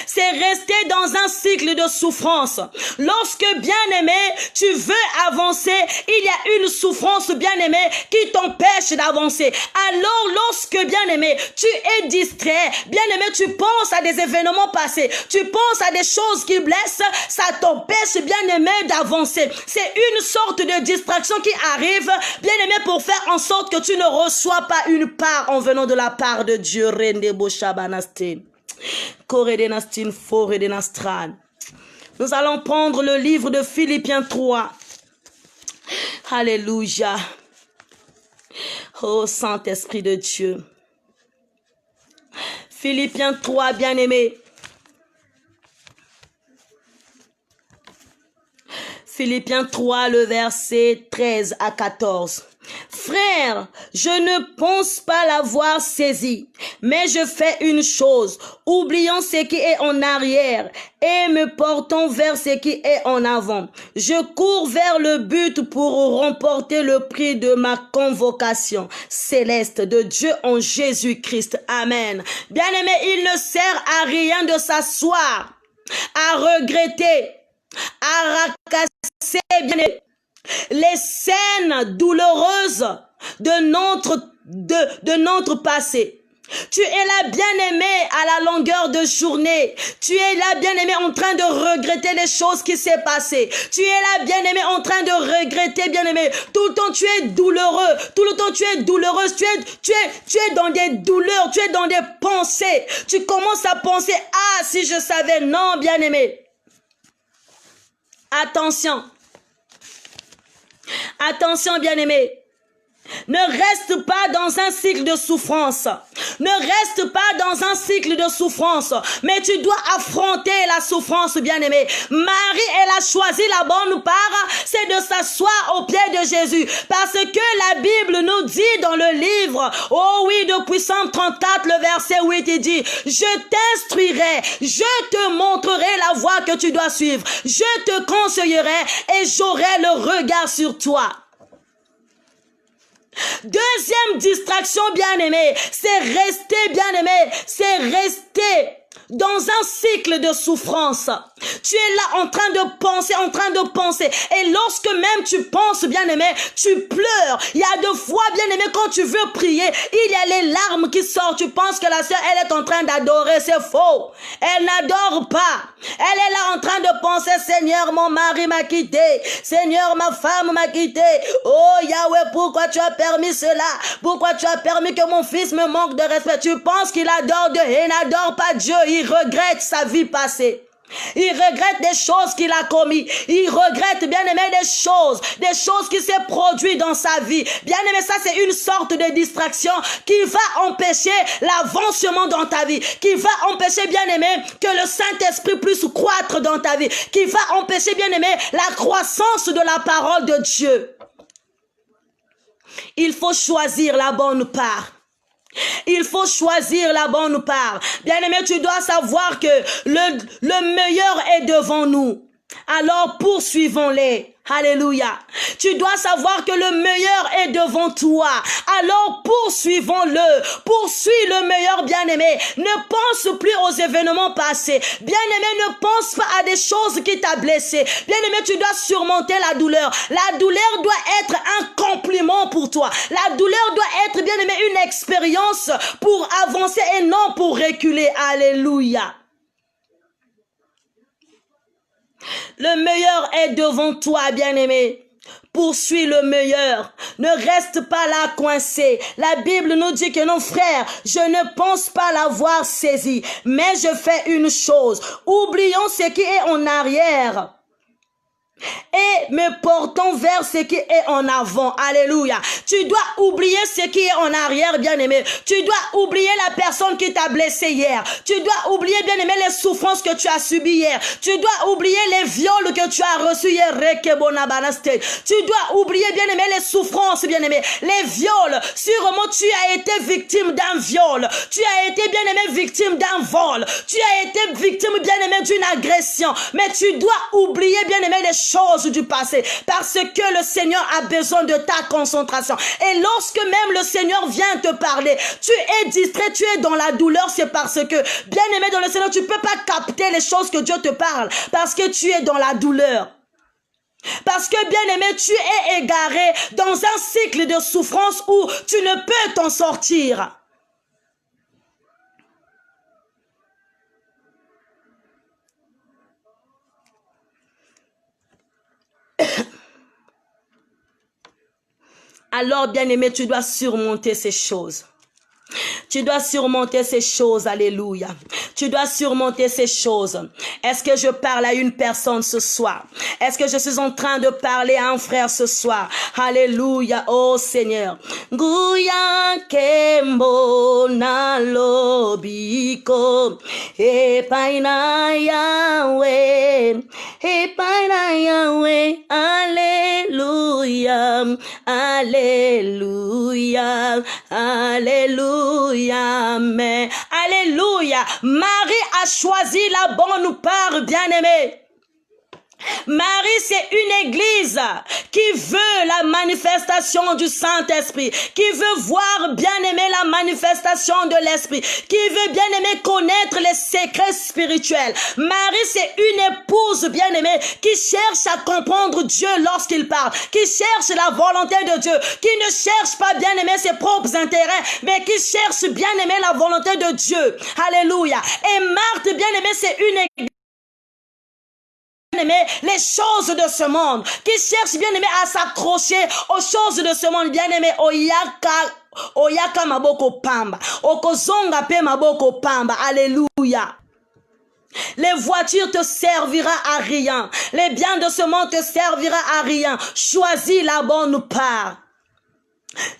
C'est rester dans un cycle de souffrance. Lorsque, bien-aimé, tu veux avancer, il y a une souffrance, bien-aimé, qui t'empêche d'avancer. Alors, lorsque, bien-aimé, tu es distrait, bien-aimé, tu penses à des événements passés, tu penses à des choses qui blessent, ça t'empêche, bien-aimé, d'avancer. C'est une sorte de distraction qui arrive, bien-aimé, pour faire en sorte que tu ne reçois pas une part en venant de la part de Dieu. Nous allons prendre le livre de Philippiens 3. Alléluia. Oh Saint-Esprit de Dieu. Philippiens 3, bien-aimé. Philippiens 3, le verset 13 à 14. Frère, je ne pense pas l'avoir saisi, mais je fais une chose, oubliant ce qui est en arrière et me portant vers ce qui est en avant. Je cours vers le but pour remporter le prix de ma convocation céleste de Dieu en Jésus-Christ. Amen. Bien-aimé, il ne sert à rien de s'asseoir, à regretter, à racasser, bien-aimé, les scènes douloureuses de notre passé. Tu es là, bien-aimé, à la longueur de journée. Tu es là, bien-aimé, en train de regretter les choses qui s'est passées. Tu es là, bien-aimé, en train de regretter, bien-aimé. Tout le temps, tu es douloureux. Tout le temps, tu es douloureuse. Tu es dans des douleurs. Tu es dans des pensées. Tu commences à penser, ah, si je savais. Non, bien-aimé. Attention. Attention, bien-aimé. Ne reste pas dans un cycle de souffrance. Ne reste pas dans un cycle de souffrance. Mais tu dois affronter la souffrance, bien-aimé. Marie, elle a choisi la bonne part, c'est de s'asseoir aux pieds de Jésus. Parce que la Bible nous dit dans le livre, oh oui, depuis Psaume 34, le verset 8, il dit, je t'instruirai, je te montrerai la voie que tu dois suivre. Je te conseillerai et j'aurai le regard sur toi. Deuxième distraction, bien-aimé, c'est rester, bien-aimé, c'est rester dans un cycle de souffrance. Tu es là en train de penser, Et lorsque même tu penses, bien-aimé, tu pleures. Il y a deux fois, bien-aimé, quand tu veux prier, il y a les larmes qui sortent. Tu penses que la sœur, elle est en train d'adorer. C'est faux. Elle n'adore pas. Elle est là en train de penser, Seigneur, mon mari m'a quitté. Seigneur, ma femme m'a quitté. Oh Yahweh, pourquoi tu as permis cela? Pourquoi tu as permis que mon fils me manque de respect? Tu penses qu'il adore Dieu. Il n'adore pas Dieu. Il regrette sa vie passée. Il regrette des choses qu'il a commis. Il regrette, bien aimé, des choses qui s'est produites dans sa vie. Bien aimé, ça c'est une sorte de distraction qui va empêcher l'avancement dans ta vie, qui va empêcher, bien aimé, que le Saint-Esprit puisse croître dans ta vie, qui va empêcher, bien aimé, la croissance de la parole de Dieu. Il faut choisir la bonne part. Il faut choisir la bonne part. Bien-aimé, tu dois savoir que le meilleur est devant nous. Alors poursuivons-les. Alléluia. Tu dois savoir que le meilleur est devant toi. Alors poursuivons-le. Poursuis le meilleur, bien-aimé. Ne pense plus aux événements passés. Bien-aimé, ne pense pas à des choses qui t'ont blessé. Bien-aimé, tu dois surmonter la douleur. La douleur doit être un compliment pour toi. La douleur doit être, bien-aimé, une expérience pour avancer et non pour reculer. Alléluia. Le meilleur est devant toi, bien-aimé. Poursuis le meilleur. Ne reste pas là coincé. La Bible nous dit que non, frère, je ne pense pas l'avoir saisi. Mais je fais une chose. Oublions ce qui est en arrière et me portons vers ce qui est en avant. Alléluia. Tu dois oublier ce qui est en arrière, bien-aimé. Tu dois oublier la personne qui t'a blessé hier. Tu dois oublier, bien-aimé, les souffrances que tu as subies hier. Tu dois oublier les viols que tu as reçus hier. Tu dois oublier, bien-aimé, les souffrances, bien-aimé, les viols. Sûrement, tu as été victime d'un viol. Tu as été, bien-aimé, victime d'un vol. Tu as été victime, bien-aimé, d'une agression. Mais tu dois oublier, bien-aimé, les choses du passé, parce que le Seigneur a besoin de ta concentration. Et lorsque même le Seigneur vient te parler, tu es distrait, tu es dans la douleur, c'est parce que, bien aimé dans le Seigneur, tu ne peux pas capter les choses que Dieu te parle, parce que tu es dans la douleur. Parce que, bien aimé, tu es égaré dans un cycle de souffrance où tu ne peux t'en sortir. Alors, bien-aimé, tu dois surmonter ces choses. Tu dois surmonter ces choses, alléluia. Tu dois surmonter ces choses. Est-ce que je parle à une personne ce soir? Est-ce que je suis en train de parler à un frère ce soir? Alléluia, oh Seigneur. Guya kembo na lobiko, epaina Yahweh, alléluia, alléluia, alléluia, amen. Alléluia. Marie a choisi la bonne part, bien-aimée. Marie, c'est une église qui veut la manifestation du Saint-Esprit, qui veut voir, bien-aimé, la manifestation de l'Esprit, qui veut, bien-aimé, connaître les secrets spirituels. Marie, c'est une épouse, bien-aimée, qui cherche à comprendre Dieu lorsqu'il parle, qui cherche la volonté de Dieu, qui ne cherche pas, bien-aimé, ses propres intérêts, mais qui cherche, bien-aimé, la volonté de Dieu. Alléluia. Et Marthe, bien-aimé, c'est une église, les choses de ce monde, qui cherche, bien aimé, à s'accrocher aux choses de ce monde, bien aimé, oyaka maboko pamba, okozonga pe maboko pamba. Alléluia. Les voitures te servira à rien, les biens de ce monde te servira à rien. Choisis la bonne part.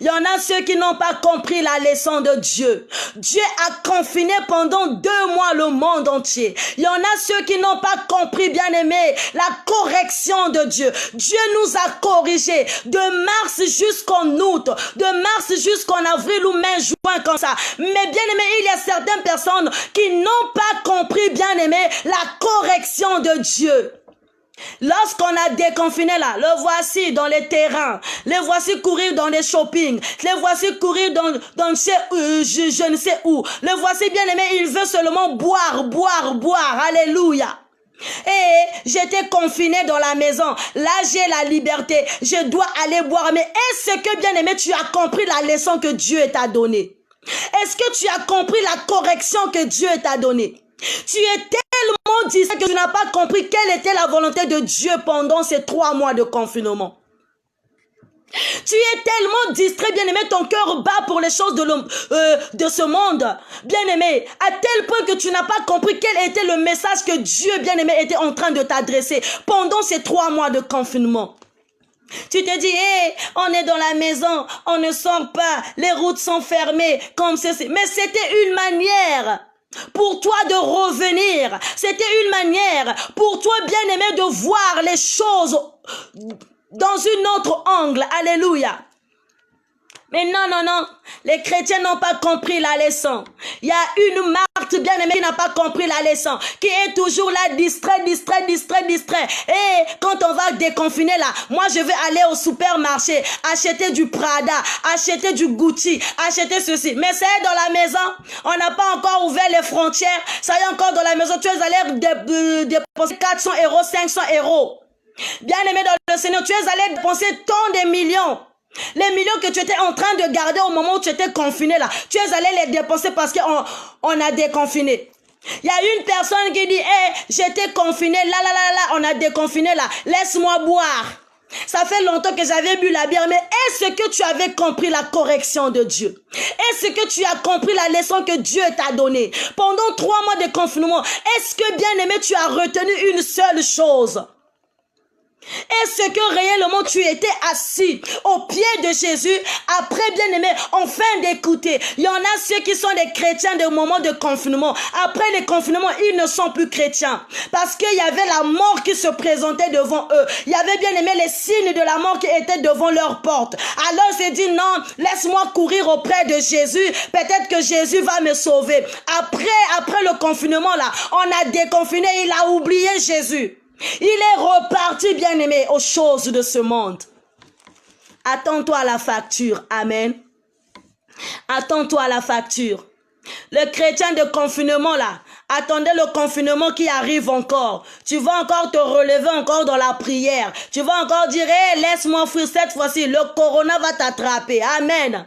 Il y en a ceux qui n'ont pas compris la leçon de Dieu. Dieu a confiné pendant 2 mois le monde entier. Il y en a ceux qui n'ont pas compris, bien aimé, la correction de Dieu. Dieu nous a corrigés de mars jusqu'en août, de mars jusqu'en avril ou mai, juin, comme ça. Mais bien aimé, il y a certaines personnes qui n'ont pas compris, bien aimé, la correction de Dieu. Lorsqu'on a déconfiné là, le voici dans les terrains, les voici courir dans les shopping, les voici courir dans je ne sais où, le voici, bien aimé, il veut seulement boire, alléluia. Et j'étais confiné dans la maison, là j'ai la liberté, je dois aller boire. Mais est-ce que, bien aimé, tu as compris la leçon que Dieu t'a donnée? Est-ce que tu as compris la correction que Dieu t'a donnée? Tu es tellement distrait que tu n'as pas compris quelle était la volonté de Dieu pendant ces 3 mois de confinement. Tu es tellement distrait, bien-aimé, ton cœur bat pour les choses de ce monde. Bien-aimé, à tel point que tu n'as pas compris quel était le message que Dieu, bien-aimé, était en train de t'adresser pendant ces 3 mois de confinement. Tu te dis, hey, on est dans la maison, on ne sort pas, les routes sont fermées, comme ceci. Mais c'était une manière pour toi de revenir. C'était une manière pour toi, bien-aimé, de voir les choses dans un autre angle. Alléluia. Mais non, les chrétiens n'ont pas compris la leçon. Il y a une Marthe bien-aimée qui n'a pas compris la leçon, qui est toujours là, distrait. Et quand on va déconfiner là, moi je vais aller au supermarché, acheter du Prada, acheter du Gucci, acheter ceci. Mais c'est dans la maison, on n'a pas encore ouvert les frontières, ça y est encore dans la maison, tu es allé dépenser 400 €, 500 €. Bien-aimé dans le Seigneur, tu es allé dépenser tant de millions. Les millions que tu étais en train de garder au moment où tu étais confiné là, tu es allé les dépenser parce qu'on a déconfiné. Il y a une personne qui dit, hey, j'étais confiné, là, on a déconfiné là, laisse-moi boire. Ça fait longtemps que j'avais bu la bière, mais est-ce que tu avais compris la correction de Dieu? Est-ce que tu as compris la leçon que Dieu t'a donnée? Pendant 3 mois de confinement, est-ce que bien aimé, tu as retenu une seule chose? Est-ce que réellement tu étais assis au pied de Jésus après, bien-aimé, enfin d'écouter? Il y en a ceux qui sont des chrétiens de moment de confinement. Après le confinement, ils ne sont plus chrétiens. Parce qu'il y avait la mort qui se présentait devant eux. Il y avait, bien-aimé, les signes de la mort qui étaient devant leur porte. Alors il s'est dit, non, laisse-moi courir auprès de Jésus. Peut-être que Jésus va me sauver. Après le confinement, là, on a déconfiné, il a oublié Jésus. Il est reparti, bien-aimé, aux choses de ce monde. Attends-toi à la facture. Amen. Attends-toi à la facture. Le chrétien de confinement, là, attendez le confinement qui arrive encore. Tu vas encore te relever encore dans la prière. Tu vas encore dire, hey, laisse-moi fuir cette fois-ci. Le corona va t'attraper. Amen.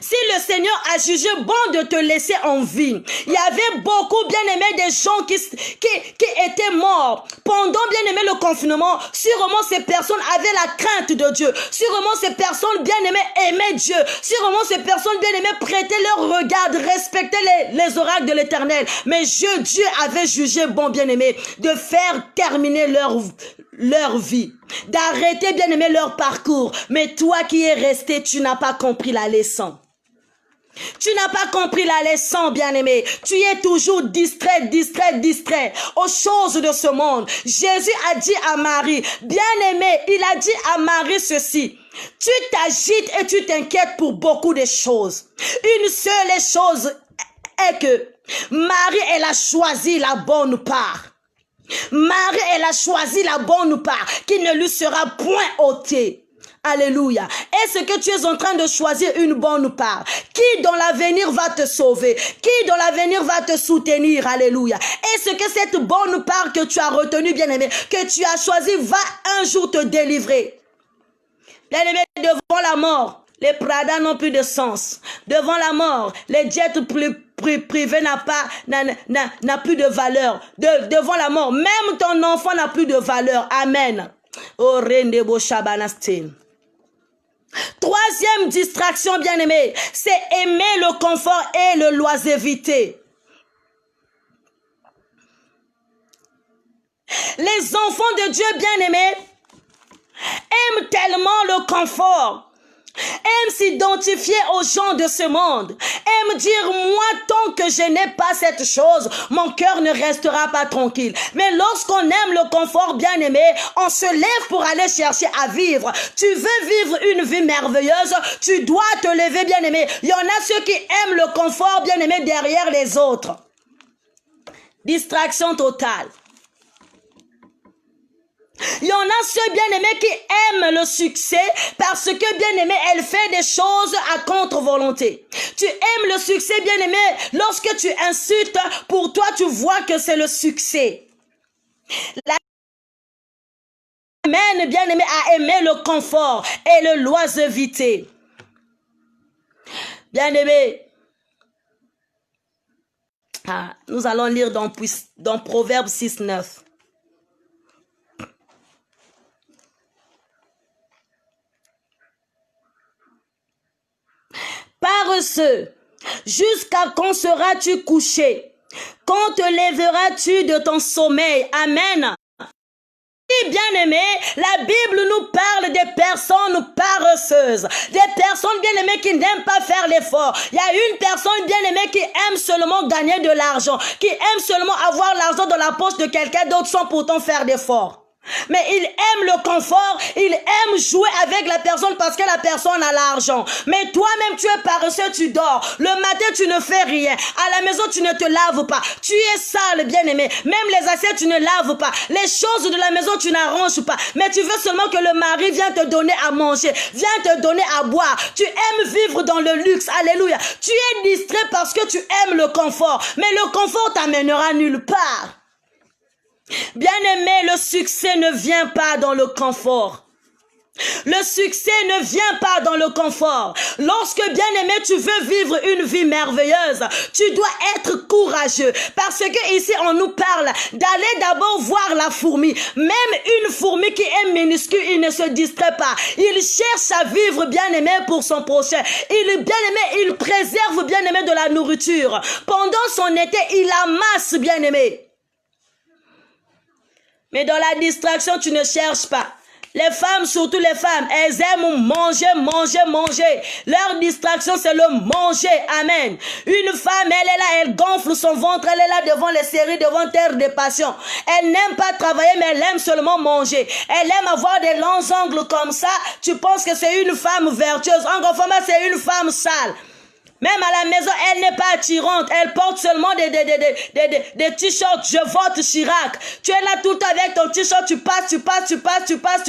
Si le Seigneur a jugé bon de te laisser en vie, il y avait beaucoup, bien-aimés, des gens qui étaient morts pendant, bien-aimé, le confinement. Sûrement, ces personnes avaient la crainte de Dieu. Sûrement, ces personnes, bien-aimées, aimaient Dieu. Sûrement, ces personnes, bien-aimées, prêtaient leur regard, respectaient les oracles de l'Éternel. Mais Dieu avait jugé bon, bien-aimé, de faire terminer leur vie, d'arrêter, bien-aimé, leur parcours. Mais toi qui es resté, tu n'as pas compris la leçon. Tu n'as pas compris la leçon, bien-aimé. Tu es toujours distrait aux choses de ce monde. Jésus a dit à Marie, bien-aimé, il a dit à Marie ceci: tu t'agites et tu t'inquiètes pour beaucoup de choses. Une seule chose est que Marie, elle a choisi la bonne part. Marie, elle a choisi la bonne part qui ne lui sera point ôtée. Alléluia. Est-ce que tu es en train de choisir une bonne part? Qui dans l'avenir va te sauver? Qui dans l'avenir va te soutenir? Alléluia. Est-ce que cette bonne part que tu as retenue, bien-aimé, que tu as choisie, va un jour te délivrer? Bien-aimé, devant la mort, les Prada n'ont plus de sens. Devant la mort, les jets privés n'a plus de valeur. Devant la mort, même ton enfant n'a plus de valeur. Amen. Oh, Rendebo Shabanastin. Troisième distraction, bien-aimé, c'est aimer le confort et le loisiveté. Les enfants de Dieu, bien-aimés, aiment tellement le confort, aiment s'identifier aux gens de ce monde, aiment dire, moi, tant que je n'ai pas cette chose, mon cœur ne restera pas tranquille. Mais lorsqu'on aime le confort, bien-aimé, on se lève pour aller chercher à vivre. Tu veux vivre une vie merveilleuse, tu dois te lever, bien-aimé. Il y en a ceux qui aiment le confort, bien-aimé, derrière les autres. Distraction totale. Il y en a ceux, bien-aimés, qui aiment le succès parce que, bien-aimé, elle fait des choses à contre-volonté. Tu aimes le succès, bien-aimé, lorsque tu insultes, pour toi, tu vois que c'est le succès. La mène, bien-aimé, à aimer le confort et le loisiveté. Bien-aimé, nous allons lire dans Proverbe 6:9. paresseux? Jusqu'à quand seras-tu couché? Quand te lèveras-tu de ton sommeil? Amen. Bien-aimés, la Bible nous parle des personnes paresseuses, des personnes bien-aimées qui n'aiment pas faire l'effort. Il y a une personne bien-aimée qui aime seulement gagner de l'argent, qui aime seulement avoir l'argent dans la poche de quelqu'un d'autre sans pourtant faire d'effort. Mais il aime le confort, il aime jouer avec la personne parce que la personne a l'argent. Mais toi-même, tu es paresseux, tu dors. Le matin, tu ne fais rien. À la maison, tu ne te laves pas. Tu es sale, bien-aimé. Même les assiettes, tu ne laves pas. Les choses de la maison, tu n'arranges pas. Mais tu veux seulement que le mari vienne te donner à manger, vienne te donner à boire. Tu aimes vivre dans le luxe. Alléluia. Tu es distrait parce que tu aimes le confort. Mais le confort t'amènera nulle part. Bien-aimé, le succès ne vient pas dans le confort. Le succès ne vient pas dans le confort. Lorsque, bien-aimé, tu veux vivre une vie merveilleuse, tu dois être courageux. Parce que ici, on nous parle d'aller d'abord voir la fourmi. Même une fourmi qui est minuscule, il ne se distrait pas. Il cherche à vivre, bien-aimé, pour son prochain. Bien-aimé, il préserve, bien-aimé, de la nourriture. Pendant son été, il amasse, bien-aimé. Mais dans la distraction, tu ne cherches pas. Les femmes, surtout les femmes, elles aiment manger, manger, manger. Leur distraction, c'est le manger. Amen. Une femme, elle est là, elle gonfle son ventre, elle est là devant les séries, devant Terre des Passions. Elle n'aime pas travailler, mais elle aime seulement manger. Elle aime avoir des longs ongles comme ça. Tu penses que c'est une femme vertueuse. En gros, c'est une femme sale. Même à la maison, elle n'est pas attirante. Elle porte seulement des t-shirts. Je vote Chirac. Tu es là tout le temps avec ton t-shirt. Tu passes. Tu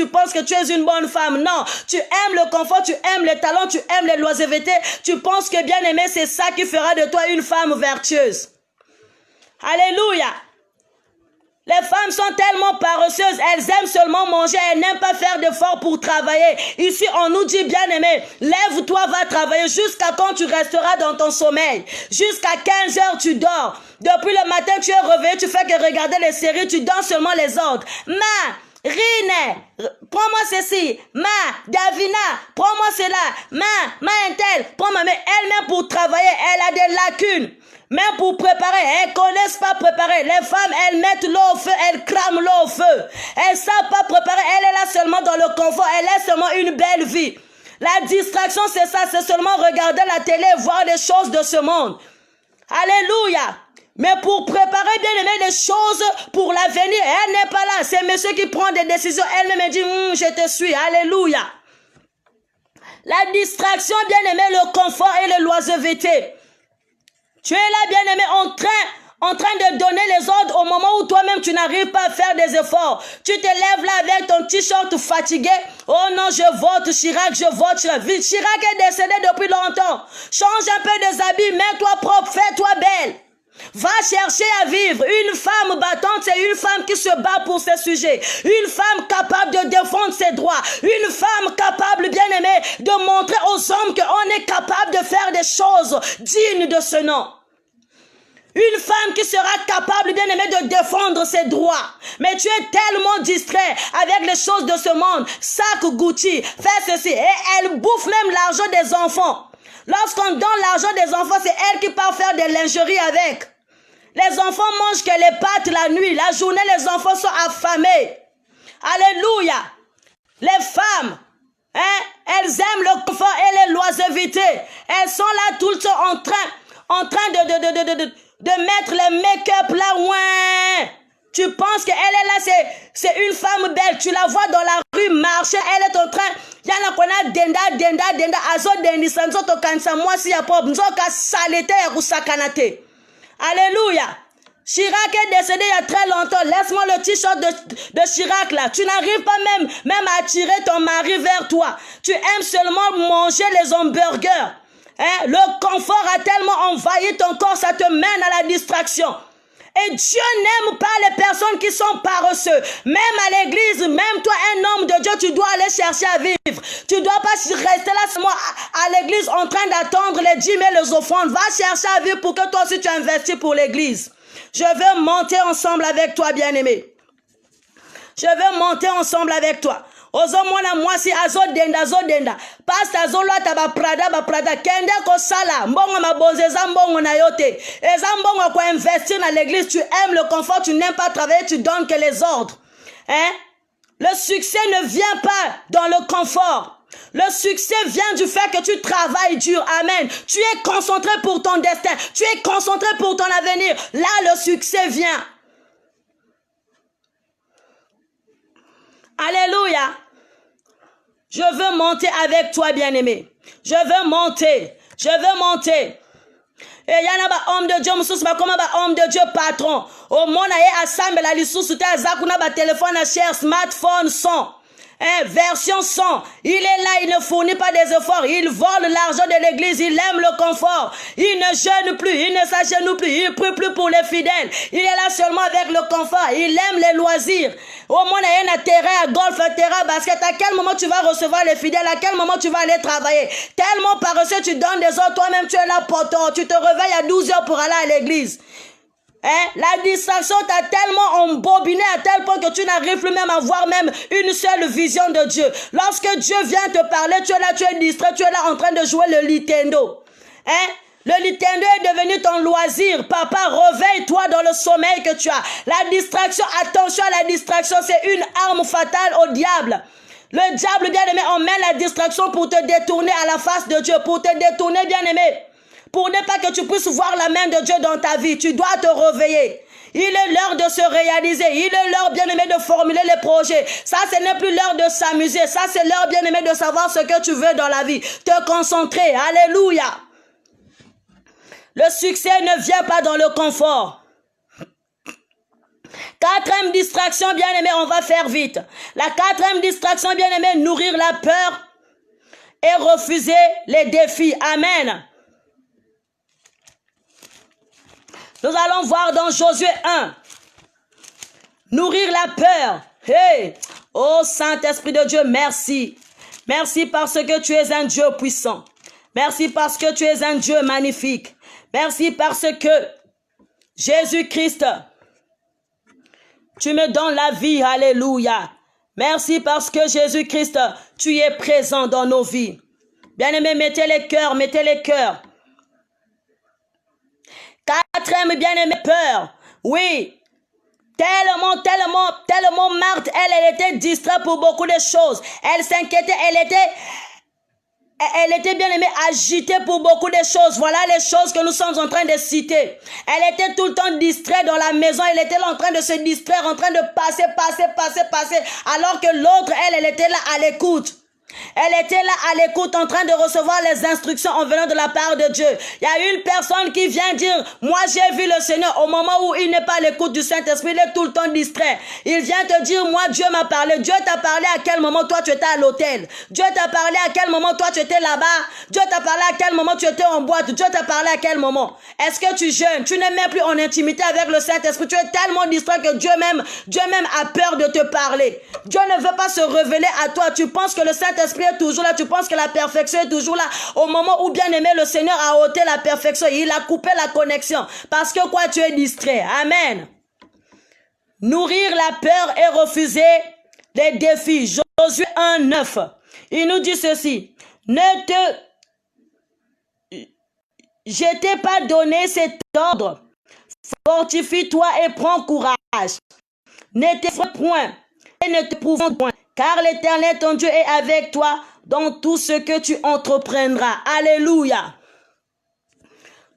penses que tu es une bonne femme. Non. Tu aimes le confort. Tu aimes les talents. Tu aimes les loisivetés. Tu penses que bien aimé, c'est ça qui fera de toi une femme vertueuse. Alléluia. Les femmes sont tellement paresseuses, elles aiment seulement manger, elles n'aiment pas faire d'efforts pour travailler. Ici, on nous dit, bien-aimé, lève-toi, va travailler jusqu'à quand tu resteras dans ton sommeil. Jusqu'à 15 heures, tu dors. Depuis le matin, tu es réveillé, tu fais que regarder les séries, tu donnes seulement les ordres. Rine, prends-moi ceci. Davina, prends-moi cela. Intel, prends-moi. Mais elle-même pour travailler, elle a des lacunes. Même pour préparer, elles ne connaissent pas préparer. Les femmes, elles mettent l'eau au feu, elles crament l'eau au feu. Elles ne savent pas préparer, elle est là seulement dans le confort, elle est seulement une belle vie. La distraction, c'est ça, c'est seulement regarder la télé, voir les choses de ce monde. Alléluia. Mais pour préparer, bien aimé, des choses pour l'avenir, elle n'est pas là. C'est monsieur qui prend des décisions. Elle me dit, je te suis. Alléluia. La distraction, bien aimé, le confort et le loisiveté. Tu es là, bien-aimé, en train de donner les ordres au moment où toi-même tu n'arrives pas à faire des efforts. Tu te lèves là avec ton t-shirt fatigué. Oh non, je vote Chirac, je vote Chirac. Chirac est décédé depuis longtemps. Change un peu des habits, mets-toi propre, fais-toi belle. Va chercher à vivre. Une femme battante, c'est une femme qui se bat pour ses sujets. Une femme capable de défendre ses droits. Une femme capable, bien aimée, de montrer aux hommes qu'on est capable de faire des choses dignes de ce nom. Une femme qui sera capable, bien aimée, de défendre ses droits. Mais tu es tellement distrait avec les choses de ce monde. Sac Gucci, fais ceci. Et elle bouffe même l'argent des enfants. Lorsqu'on donne l'argent des enfants, c'est elle qui part faire des lingeries avec. Les enfants mangent que les pâtes la nuit. La journée, les enfants sont affamés. Alléluia. Les femmes, elles aiment le confort et les loisivetés. Elles sont là tout le temps en train de mettre les make-up là. Ouais. Tu penses qu'elle est là, c'est une femme belle. Tu la vois dans la rue marcher, elle est en train. Yana kona denda azo dendi sanzo to kansa moi si ya pop nzoka salete ya kusakanate. Alléluia. Chirac est décédé il y a très longtemps. Laisse-moi le t-shirt de Chirac là. Tu n'arrives pas même à attirer ton mari vers toi. Tu aimes seulement manger les hamburgers. Le confort a tellement envahi ton corps, ça te mène à la distraction. Et Dieu n'aime pas les personnes qui sont paresseux. Même à l'église, même toi, un homme de Dieu, tu dois aller chercher à vivre. Tu ne dois pas rester là seulement à l'église en train d'attendre les dîmes et les offrandes. Va chercher à vivre pour que toi aussi tu investis pour l'église. Je veux monter ensemble avec toi, bien-aimé. Je veux monter ensemble avec toi. Ozo mwana mwasi azodenda. Pasta azolata ba Prada. Kende ko sala. Mbongo mabonzeza mbongo na yote. Eza mbongo kwa investir dans l'église. Tu aimes le confort, tu n'aimes pas travailler, tu donnes que les ordres. Hein? Le succès ne vient pas dans le confort. Le succès vient du fait que tu travailles dur. Amen. Tu es concentré pour ton destin. Tu es concentré pour ton avenir. Là, le succès vient. Alléluia. Je veux monter avec toi, bien-aimé. Je veux monter. Et il y en a ba homme de Dieu, moussous ba comme ba homme de Dieu patron. Au monde aye assemble la lisusu ta zakuna ba téléphone à cher smartphone son. Version 100, il est là, il ne fournit pas des efforts, il vole l'argent de l'église, il aime le confort, il ne jeûne plus, il ne s'agenouille plus, il prie plus pour les fidèles, il est là seulement avec le confort, il aime les loisirs. Au moins, il y a un terrain à golf, un terrain à basket. À quel moment tu vas recevoir les fidèles? À quel moment tu vas aller travailler? Tellement paresseux, tu donnes des ordres, toi-même tu es là poteau, tu te réveilles à 12 heures pour aller à l'église. La distraction t'a tellement embobiné à tel point que tu n'arrives plus même à voir même une seule vision de Dieu. Lorsque Dieu vient te parler, tu es là, tu es distrait, tu es là en train de jouer le Nintendo. Le Nintendo est devenu ton loisir. Papa, réveille-toi dans le sommeil que tu as. La distraction, attention à la distraction, c'est une arme fatale au diable. Le diable, bien-aimé, emmène la distraction pour te détourner à la face de Dieu, pour te détourner, bien-aimé. Pour ne pas que tu puisses voir la main de Dieu dans ta vie, tu dois te réveiller. Il est l'heure de se réaliser. Il est l'heure, bien-aimé, de formuler les projets. Ça, ce n'est plus l'heure de s'amuser. Ça, c'est l'heure, bien-aimé, de savoir ce que tu veux dans la vie. Te concentrer. Alléluia. Le succès ne vient pas dans le confort. Quatrième distraction, bien-aimé, on va faire vite. La quatrième distraction, bien-aimé, nourrir la peur et refuser les défis. Amen. Nous allons voir dans Josué 1. Nourrir la peur. Hey! Oh Saint-Esprit de Dieu, merci. Merci parce que tu es un Dieu puissant. Merci parce que tu es un Dieu magnifique. Merci parce que Jésus-Christ, tu me donnes la vie. Alléluia. Merci parce que Jésus-Christ, tu es présent dans nos vies. Bien-aimés, mettez les cœurs, mettez les cœurs. Quatrième bien-aimé, peur. Oui. Tellement Marthe, elle était distraite pour beaucoup de choses. Elle s'inquiétait, elle était bien aimée, agitée pour beaucoup de choses. Voilà les choses que nous sommes en train de citer. Elle était tout le temps distraite dans la maison. Elle était là en train de se distraire, en train de passer. Alors que l'autre, elle était là à l'écoute. Elle était là à l'écoute en train de recevoir les instructions en venant de la part de Dieu. Il y a une personne qui vient dire, moi j'ai vu le Seigneur au moment où il n'est pas à l'écoute du Saint-Esprit, il est tout le temps distrait. Il vient te dire, moi Dieu m'a parlé. Dieu t'a parlé à quel moment toi tu étais à l'hôtel? Dieu t'a parlé à quel moment toi tu étais là-bas? Dieu t'a parlé à quel moment tu étais en boîte? Dieu t'a parlé à quel moment? Est-ce que tu jeûnes? Tu n'es même plus en intimité avec le Saint-Esprit. Tu es tellement distrait que Dieu même a peur de te parler. Dieu ne veut pas se révéler à toi. Tu penses que le Saint-Esprit est toujours là, tu penses que la perfection est toujours là. Au moment où bien aimé le Seigneur a ôté la perfection, il a coupé la connexion. Parce que quoi, tu es distrait. Amen. Nourrir la peur et refuser les défis. Josué 1:9. Il nous dit ceci. Je t'ai pas donné cet ordre. Fortifie-toi et prends courage. Ne t'effraie point et ne te prouvons point. Car l'Éternel, ton Dieu, est avec toi dans tout ce que tu entreprendras. Alléluia.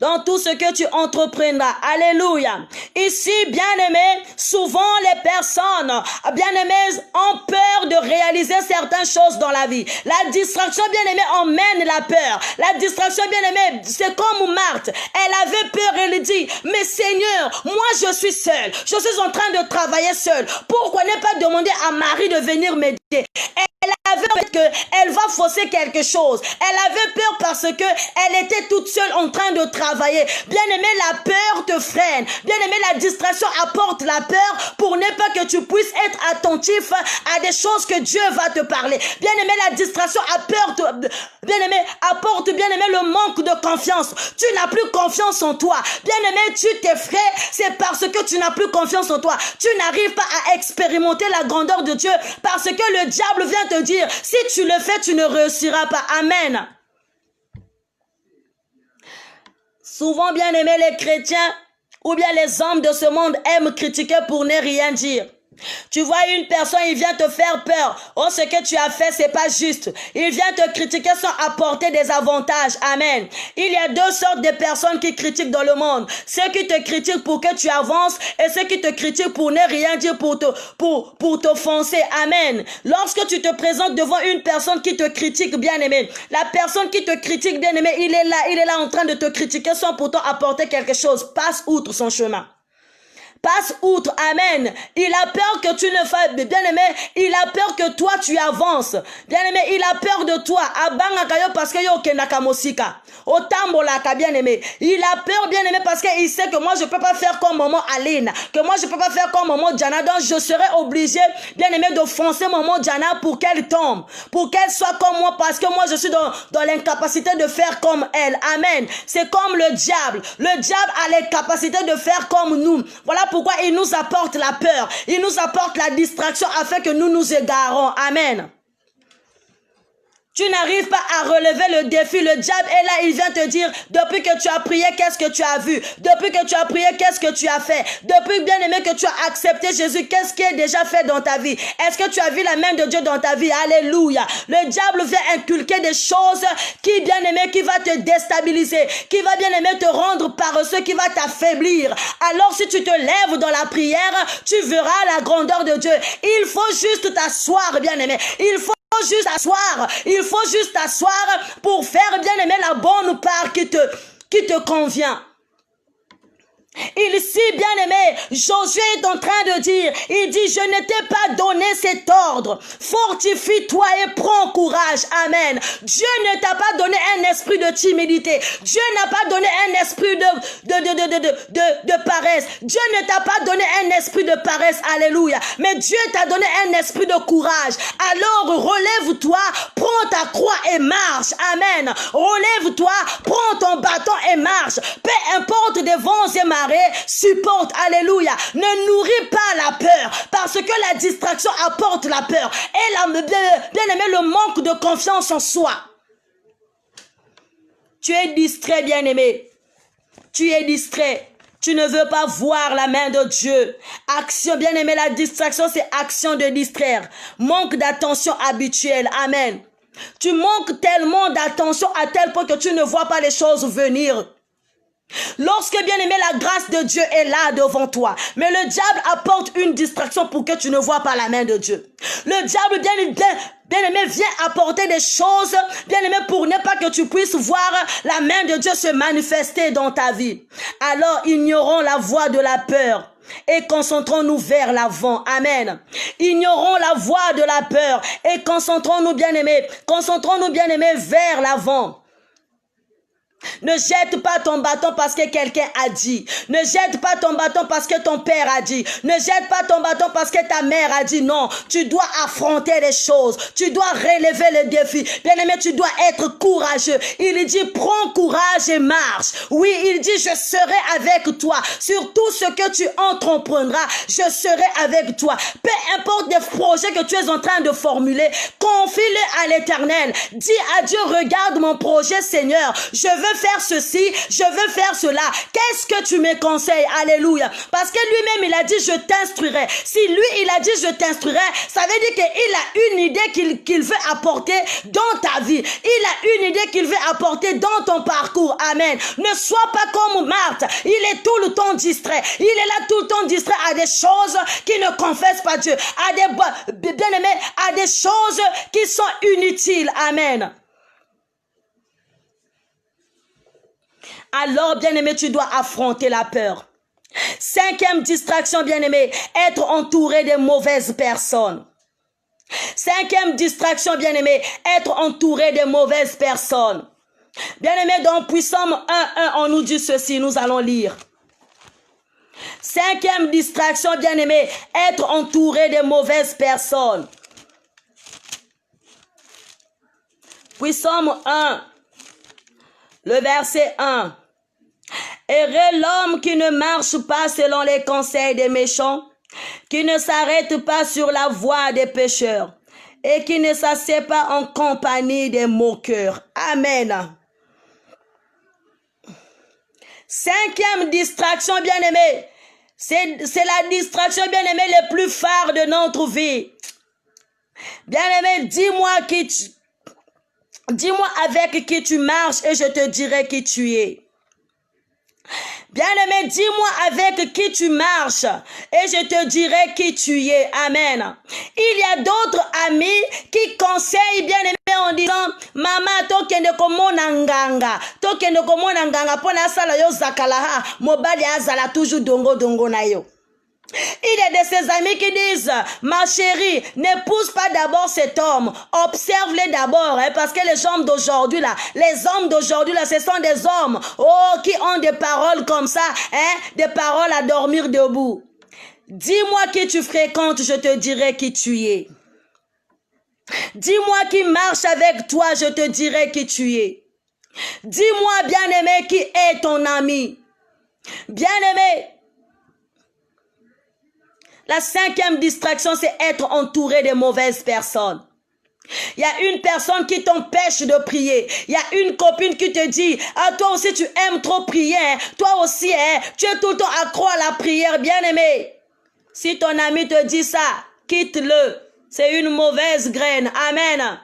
Dans tout ce que tu entreprendras. Alléluia. Ici, bien-aimés, souvent les personnes, bien-aimées, ont peur de réaliser certaines choses dans la vie. La distraction, bien-aimée, emmène la peur. La distraction, bien-aimée, c'est comme Marthe. Elle avait peur, elle dit, mais Seigneur, moi je suis seule. Je suis en train de travailler seule. Pourquoi ne pas demander à Marie de venir m'aider? Elle avait peut-être qu'elle va fausser quelque chose. Elle avait peur parce qu'elle était toute seule en train de travailler. Bien-aimé, la peur te freine. Bien-aimé, la distraction apporte la peur pour ne pas que tu puisses être attentif à des choses que Dieu va te parler. Bien-aimé, la distraction apporte, bien-aimé, le manque de confiance. Tu n'as plus confiance en toi. Bien-aimé, tu t'effraies, c'est parce que tu n'as plus confiance en toi. Tu n'arrives pas à expérimenter la grandeur de Dieu parce que le diable vient te dire, si tu le fais, tu ne réussiras pas. Amen. Souvent, bien-aimés, les chrétiens ou bien les hommes de ce monde aiment critiquer pour ne rien dire. Tu vois une personne, il vient te faire peur. Oh, ce que tu as fait, c'est pas juste. Il vient te critiquer sans apporter des avantages. Amen. Il y a deux sortes de personnes qui critiquent dans le monde. Ceux qui te critiquent pour que tu avances et ceux qui te critiquent pour ne rien dire, pour t'offenser. Amen. Lorsque tu te présentes devant une personne qui te critique, bien-aimé, la personne qui te critique, bien-aimé, il est là en train de te critiquer sans pourtant apporter quelque chose. Passe outre son chemin. Passe outre, amen. Il a peur que tu ne fasses, bien-aimé, il a peur que toi tu avances. Bien-aimé, il a peur de toi. Abanga parce que yo kenaka mosika. Otambolaka, bien-aimé. Il a peur, bien-aimé, parce qu'il sait que moi je peux pas faire comme maman Aline, que moi je peux pas faire comme maman Diana, donc je serai obligé, bien-aimé, de foncer maman Diana pour qu'elle tombe, pour qu'elle soit comme moi, parce que moi je suis dans l'incapacité de faire comme elle. Amen. C'est comme le diable. Le diable a les capacités de faire comme nous. Voilà pourquoi il nous apporte la peur. Il nous apporte la distraction afin que nous nous égarons. Amen. Tu n'arrives pas à relever le défi. Le diable est là, il vient te dire, depuis que tu as prié, qu'est-ce que tu as vu? Depuis que tu as prié, qu'est-ce que tu as fait? Depuis, bien-aimé, que tu as accepté Jésus, qu'est-ce qui est déjà fait dans ta vie? Est-ce que tu as vu la main de Dieu dans ta vie? Alléluia. Le diable vient inculquer des choses qui, bien-aimé, qui va te déstabiliser, qui va, bien-aimé, te rendre paresseux, qui va t'affaiblir. Alors, si tu te lèves dans la prière, tu verras la grandeur de Dieu. Il faut juste t'asseoir, bien-aimé. Il faut juste asseoir pour faire, bien aimé, la bonne part qui te convient. Ici, bien-aimé, Josué est en train de dire, il dit, je ne t'ai pas donné cet ordre. Fortifie-toi et prends courage. Amen. Dieu ne t'a pas donné un esprit de timidité. Dieu n'a pas donné un esprit de paresse. Dieu ne t'a pas donné un esprit de paresse. Alléluia. Mais Dieu t'a donné un esprit de courage. Alors, relève-toi, prends ta croix et marche. Amen. Relève-toi, prends ton bâton et marche. Peu importe des vents et marées, supporte, alléluia. Ne nourris pas la peur, parce que la distraction apporte la peur. Et bien-aimé, le manque de confiance en soi. Tu es distrait, bien-aimé. Tu es distrait. Tu ne veux pas voir la main de Dieu. Action, bien-aimé, la distraction, c'est action de distraire. Manque d'attention habituelle. Amen. Tu manques tellement d'attention à tel point que tu ne vois pas les choses venir. Lorsque, bien-aimé, la grâce de Dieu est là devant toi, mais le diable apporte une distraction pour que tu ne vois pas la main de Dieu. Le diable, bien-aimé, vient apporter des choses, bien-aimé, pour ne pas que tu puisses voir la main de Dieu se manifester dans ta vie. Alors, ignorons la voix de la peur et concentrons-nous vers l'avant. Amen. Ignorons la voix de la peur et concentrons-nous, bien-aimé, vers l'avant. Ne jette pas ton bâton parce que quelqu'un a dit. Ne jette pas ton bâton parce que ton père a dit. Ne jette pas ton bâton parce que ta mère a dit. Non, tu dois affronter les choses. Tu dois relever le défi. Bien-aimé, tu dois être courageux. Il dit, prends courage et marche. Oui, il dit, je serai avec toi. Sur tout ce que tu entreprendras, je serai avec toi. Peu importe les projets que tu es en train de formuler, confie-le à l'Éternel. Dis à Dieu, regarde mon projet, Seigneur. Je veux faire ceci, je veux faire cela. Qu'est-ce que tu me conseilles? Alléluia. Parce que lui-même, il a dit, je t'instruirai. Si lui, il a dit, je t'instruirai, ça veut dire qu'il a une idée qu'il veut apporter dans ta vie. Il a une idée qu'il veut apporter dans ton parcours. Amen. Ne sois pas comme Marthe. Il est tout le temps distrait. Il est là tout le temps distrait à des choses qui ne confessent pas Dieu. Bien-aimés, à des choses qui sont inutiles. Amen. Alors, bien-aimé, tu dois affronter la peur. 5e distraction, bien-aimé, être entouré de mauvaises personnes. Cinquième distraction, bien-aimé, être entouré de mauvaises personnes. Bien-aimé, dans Psalm 1:1, on nous dit ceci, nous allons lire. Cinquième distraction, bien-aimé, être entouré de mauvaises personnes. Psalm 1, le verset 1. Heureux l'homme qui ne marche pas selon les conseils des méchants, qui ne s'arrête pas sur la voie des pécheurs et qui ne s'assied pas en compagnie des moqueurs. Amen. Cinquième distraction, bien-aimé, c'est la distraction, bien-aimé, le plus phare de notre vie. Bien-aimé, dis-moi avec qui tu marches et je te dirai qui tu es. Bien-aimé, dis-moi avec qui tu marches et je te dirai qui tu es. Amen. Il y a d'autres amis qui conseillent, bien-aimé, en disant, Maman, tokende komona nganga, pona sala yo zakalaha, mobali azala toujours dongo na yo. Il y a de ces amis qui disent, ma chérie, n'épouse pas d'abord cet homme, observe-les d'abord, parce que les hommes d'aujourd'hui là, ce sont des hommes, qui ont des paroles comme ça, des paroles à dormir debout. Dis-moi qui tu fréquentes, je te dirai qui tu es. Dis-moi qui marche avec toi, je te dirai qui tu es. Dis-moi, bien-aimé, qui est ton ami. Bien-aimé, la cinquième distraction, c'est être entouré de mauvaises personnes. Il y a une personne qui t'empêche de prier. Il y a une copine qui te dit, ah, toi aussi tu aimes trop prier. Toi aussi, tu es tout le temps accro à la prière, bien-aimé. Si ton ami te dit ça, quitte-le. C'est une mauvaise graine. Amen.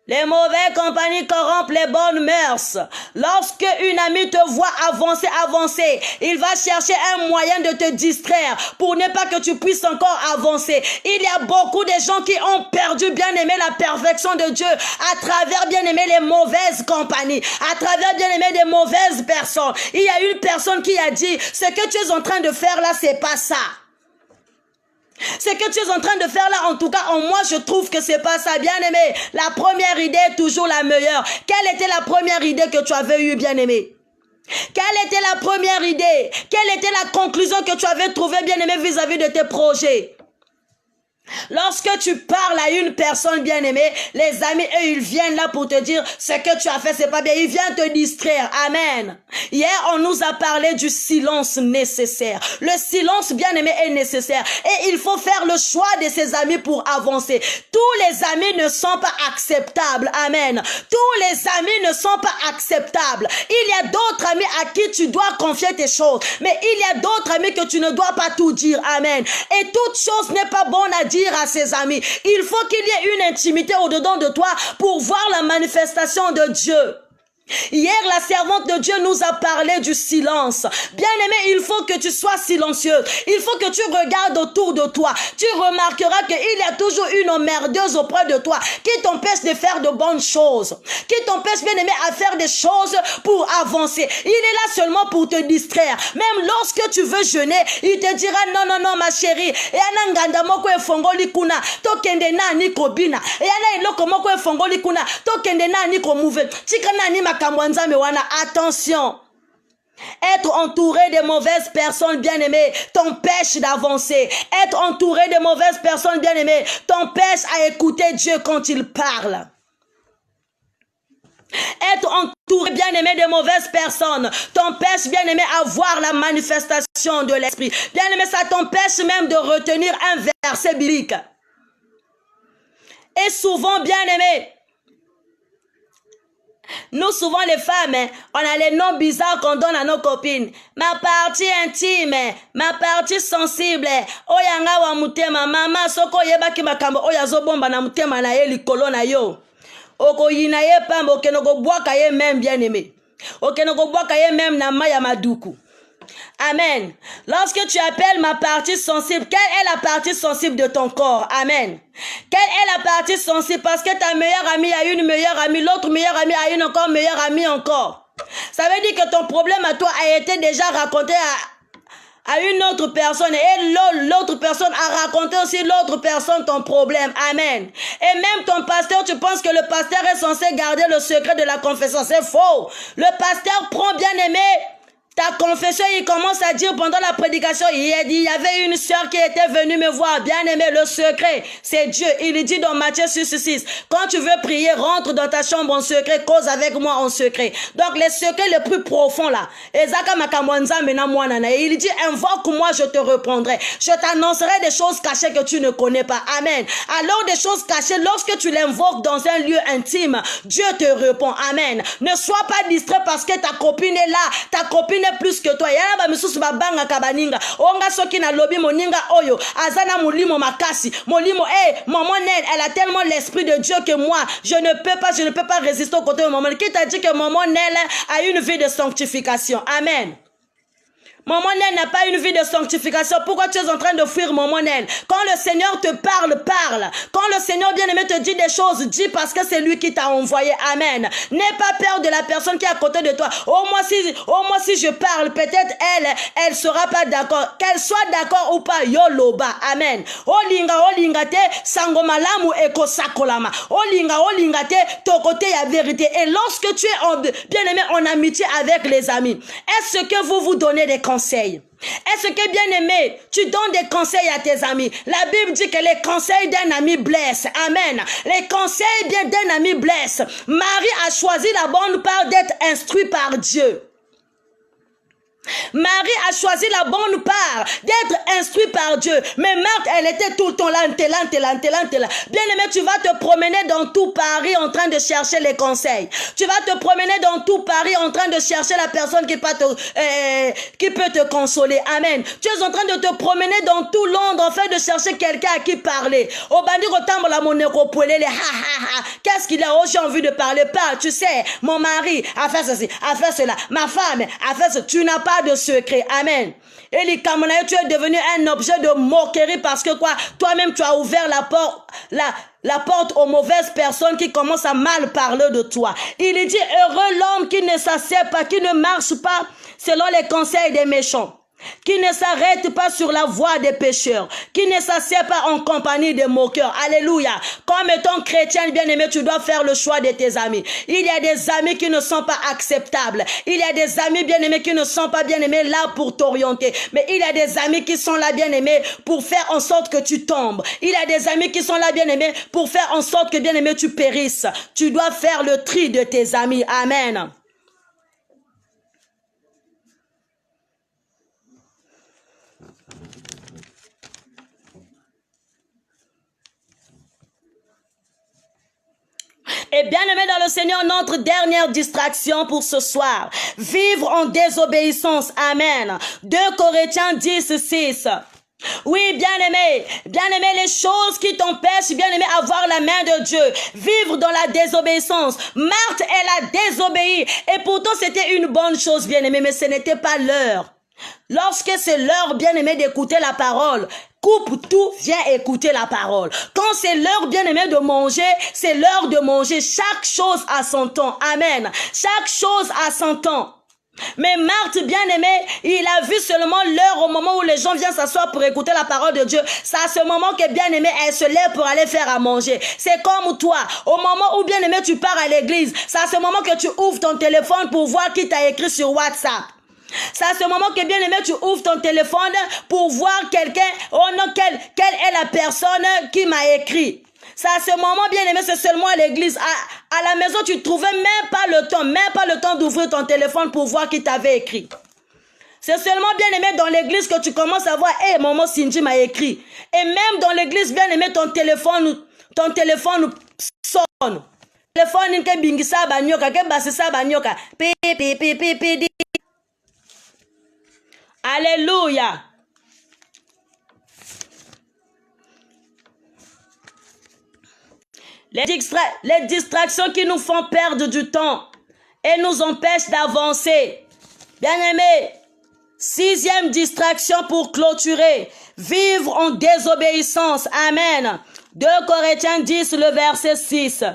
Les mauvaises compagnies corrompent les bonnes mœurs. Lorsque une amie te voit avancer, il va chercher un moyen de te distraire pour ne pas que tu puisses encore avancer. Il y a beaucoup de gens qui ont perdu, bien aimé, la perfection de Dieu à travers, bien aimé, les mauvaises compagnies, à travers, bien aimé, des mauvaises personnes. Il y a une personne qui a dit, ce que tu es en train de faire là, c'est pas ça. Ce que tu es en train de faire là, en tout cas, moi, je trouve que c'est pas ça, bien-aimé. La première idée est toujours la meilleure. Quelle était la première idée que tu avais eue, bien-aimé? Quelle était la première idée? Quelle était la conclusion que tu avais trouvée, bien-aimé, vis-à-vis de tes projets? Lorsque tu parles à une personne bien-aimée, les amis, eux, ils viennent là pour te dire ce que tu as fait, c'est pas bien. Ils viennent te distraire. Amen. Hier, on nous a parlé du silence nécessaire. Le silence, bien-aimé, est nécessaire. Et il faut faire le choix de ses amis pour avancer. Tous les amis ne sont pas acceptables. Amen. Tous les amis ne sont pas acceptables. Il y a d'autres amis à qui tu dois confier tes choses. Mais il y a d'autres amis que tu ne dois pas tout dire. Amen. Et toute chose n'est pas bonne à dire à ses amis. Il faut qu'il y ait une intimité au-dedans de toi pour voir la manifestation de Dieu. Hier, la servante de Dieu nous a parlé du silence. Bien-aimé, il faut que tu sois silencieuse. Il faut que tu regardes autour de toi. Tu remarqueras qu'il y a toujours une emmerdeuse auprès de toi qui t'empêche de faire de bonnes choses. Qui t'empêche, bien-aimé, à faire des choses pour avancer. Il est là seulement pour te distraire. Même lorsque tu veux jeûner, il te dira non, non, non, ma chérie. Attention, être entouré de mauvaises personnes bien-aimées t'empêche d'avancer. Être entouré de mauvaises personnes bien-aimées t'empêche à écouter Dieu quand il parle. Être entouré bien-aimé de mauvaises personnes t'empêche bien-aimé à voir la manifestation de l'esprit. Bien-aimé, ça t'empêche même de retenir un verset biblique. Et souvent, bien-aimé, nous, souvent les femmes, on a les noms bizarres qu'on donne à nos copines. Ma partie intime, ma partie sensible. Oyanga wa mutema, mama soko yebaki makambo oyazo bomba na mutema na ye likolo na yo. Oko yina ye pambo kenoko bwaka ye même bien-aimé. Okenoko bwaka ye même na maya maduku. Amen. Lorsque tu appelles ma partie sensible, quelle est la partie sensible de ton corps? Amen. Quelle est la partie sensible? Parce que ta meilleure amie a une meilleure amie, l'autre meilleure amie a une encore meilleure amie encore. Ça veut dire que ton problème à toi a été déjà raconté à une autre personne et l'autre personne a raconté aussi l'autre personne ton problème. Amen. Et même ton pasteur, tu penses que le pasteur est censé garder le secret de la confession. C'est faux. Le pasteur prend bien aimé ta confession, il commence à dire pendant la prédication, il y avait une sœur qui était venue me voir, bien aimé, le secret, c'est Dieu. Il dit dans Matthieu 6, quand tu veux prier, rentre dans ta chambre en secret, cause avec moi en secret. Donc les secrets les plus profonds là, il dit, invoque-moi, je te répondrai. Je t'annoncerai des choses cachées que tu ne connais pas. Amen. Alors des choses cachées, lorsque tu l'invoques dans un lieu intime, Dieu te répond. Amen. Ne sois pas distrait parce que ta copine est là, ta copine plus que toi. Yana ba misusu babanga kabaninga. Onga soki na lobi moninga oyo. Azana molimo makasi. Molimo, maman Nel, elle a tellement l'esprit de Dieu que moi, je ne peux pas résister au côté de maman. Qui t'a dit que maman Nel a une vie de sanctification? Amen. Maman Nel n'a pas une vie de sanctification. Pourquoi tu es en train de fuir Maman Nel? Quand le Seigneur te parle, parle. Quand le Seigneur bien-aimé te dit des choses, dis parce que c'est lui qui t'a envoyé. Amen. N'aie pas peur de la personne qui est à côté de toi. Au moins si je parle, peut-être elle sera pas d'accord. Qu'elle soit d'accord ou pas, yoloba. Amen. Olinga te, sangomalamu eko sakolama. Olinga te, ton côté y a vérité. Et lorsque tu es bien-aimé en amitié avec les amis, est-ce que vous vous donnez des conseils? Est-ce que bien aimé, tu donnes des conseils à tes amis? La Bible dit que les conseils d'un ami blessent. Amen. Les conseils bien d'un ami blessent. Marie a choisi la bonne part d'être instruite par Dieu. Marie a choisi la bonne part d'être instruite par Dieu. Mais Marthe, elle était tout le temps là. Bien aimé, tu vas te promener dans tout Paris en train de chercher les conseils. Tu vas te promener dans tout Paris en train de chercher la personne qui peut te consoler. Amen. Tu es en train de te promener dans tout Londres en train de chercher quelqu'un à qui parler. Qu'est-ce qu'il a? Oh, j'ai envie de parler. Parle. Tu sais, mon mari a fait ceci, a fait cela. Ma femme a fait ceci. Tu n'as pas de secret. Amen. Et les Camerounais, tu es devenu un objet de moquerie parce que quoi? Toi-même, tu as ouvert la porte aux mauvaises personnes qui commencent à mal parler de toi. Il dit, heureux l'homme qui ne s'assied pas, qui ne marche pas selon les conseils des méchants, qui ne s'arrête pas sur la voie des pécheurs, qui ne s'assied pas en compagnie des moqueurs. Alléluia. Comme étant chrétien bien-aimé, tu dois faire le choix de tes amis. Il y a des amis qui ne sont pas acceptables. Il y a des amis bien-aimés qui ne sont pas bien-aimés là pour t'orienter. Mais il y a des amis qui sont là bien-aimés pour faire en sorte que tu tombes. Il y a des amis qui sont là bien-aimés pour faire en sorte que bien-aimé tu périsses. Tu dois faire le tri de tes amis. Amen. Et bien aimé dans le Seigneur, notre dernière distraction pour ce soir. Vivre en désobéissance. Amen. 2 Corinthiens 10:6. Oui, bien-aimé, les choses qui t'empêchent, bien-aimé, avoir la main de Dieu, vivre dans la désobéissance. Marthe, elle a désobéi, et pourtant c'était une bonne chose, bien-aimé, mais ce n'était pas l'heure. Lorsque c'est l'heure, bien-aimé, d'écouter la parole, coupe tout, viens écouter la parole. Quand c'est l'heure, bien-aimé, de manger, c'est l'heure de manger. Chaque chose à son temps. Amen. Chaque chose à son temps. Mais Marthe, bien-aimée, il a vu seulement l'heure au moment où les gens viennent s'asseoir pour écouter la parole de Dieu. C'est à ce moment que, bien-aimée, elle se lève pour aller faire à manger. C'est comme toi. Au moment où, bien-aimé, tu pars à l'église, c'est à ce moment que tu ouvres ton téléphone pour voir qui t'a écrit sur WhatsApp. C'est à ce moment que, bien aimé, tu ouvres ton téléphone pour voir quelqu'un, oh non, quelle est la personne qui m'a écrit. C'est à ce moment, bien aimé, c'est seulement à l'église. À la maison, tu trouvais même pas le temps d'ouvrir ton téléphone pour voir qui t'avait écrit. C'est seulement, bien aimé, dans l'église que tu commences à voir, maman Cindy m'a écrit. Et même dans l'église, bien aimé, ton téléphone sonne. Téléphone ke bingisa banyoka, ke basisa banyoka. Pi. Alléluia. Les distractions qui nous font perdre du temps et nous empêchent d'avancer. Bien-aimé, 6e distraction pour clôturer. Vivre en désobéissance. Amen. 2 Corinthiens 10, le verset 6.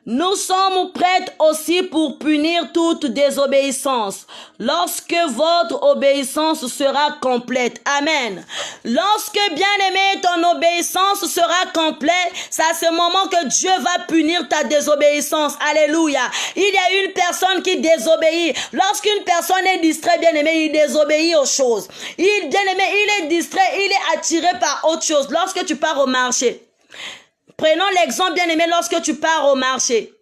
Nous sommes prêts aussi pour punir toute désobéissance lorsque votre obéissance sera complète. Amen. Lorsque, bien-aimé, ton obéissance sera complète, c'est à ce moment que Dieu va punir ta désobéissance. Alléluia. Il y a une personne qui désobéit. Lorsqu'une personne est distraite, bien-aimé, il désobéit aux choses. Bien-aimé, il est distrait, il est attiré par autre chose. Lorsque tu pars au marché, prenons l'exemple, bien-aimé, lorsque tu pars au marché.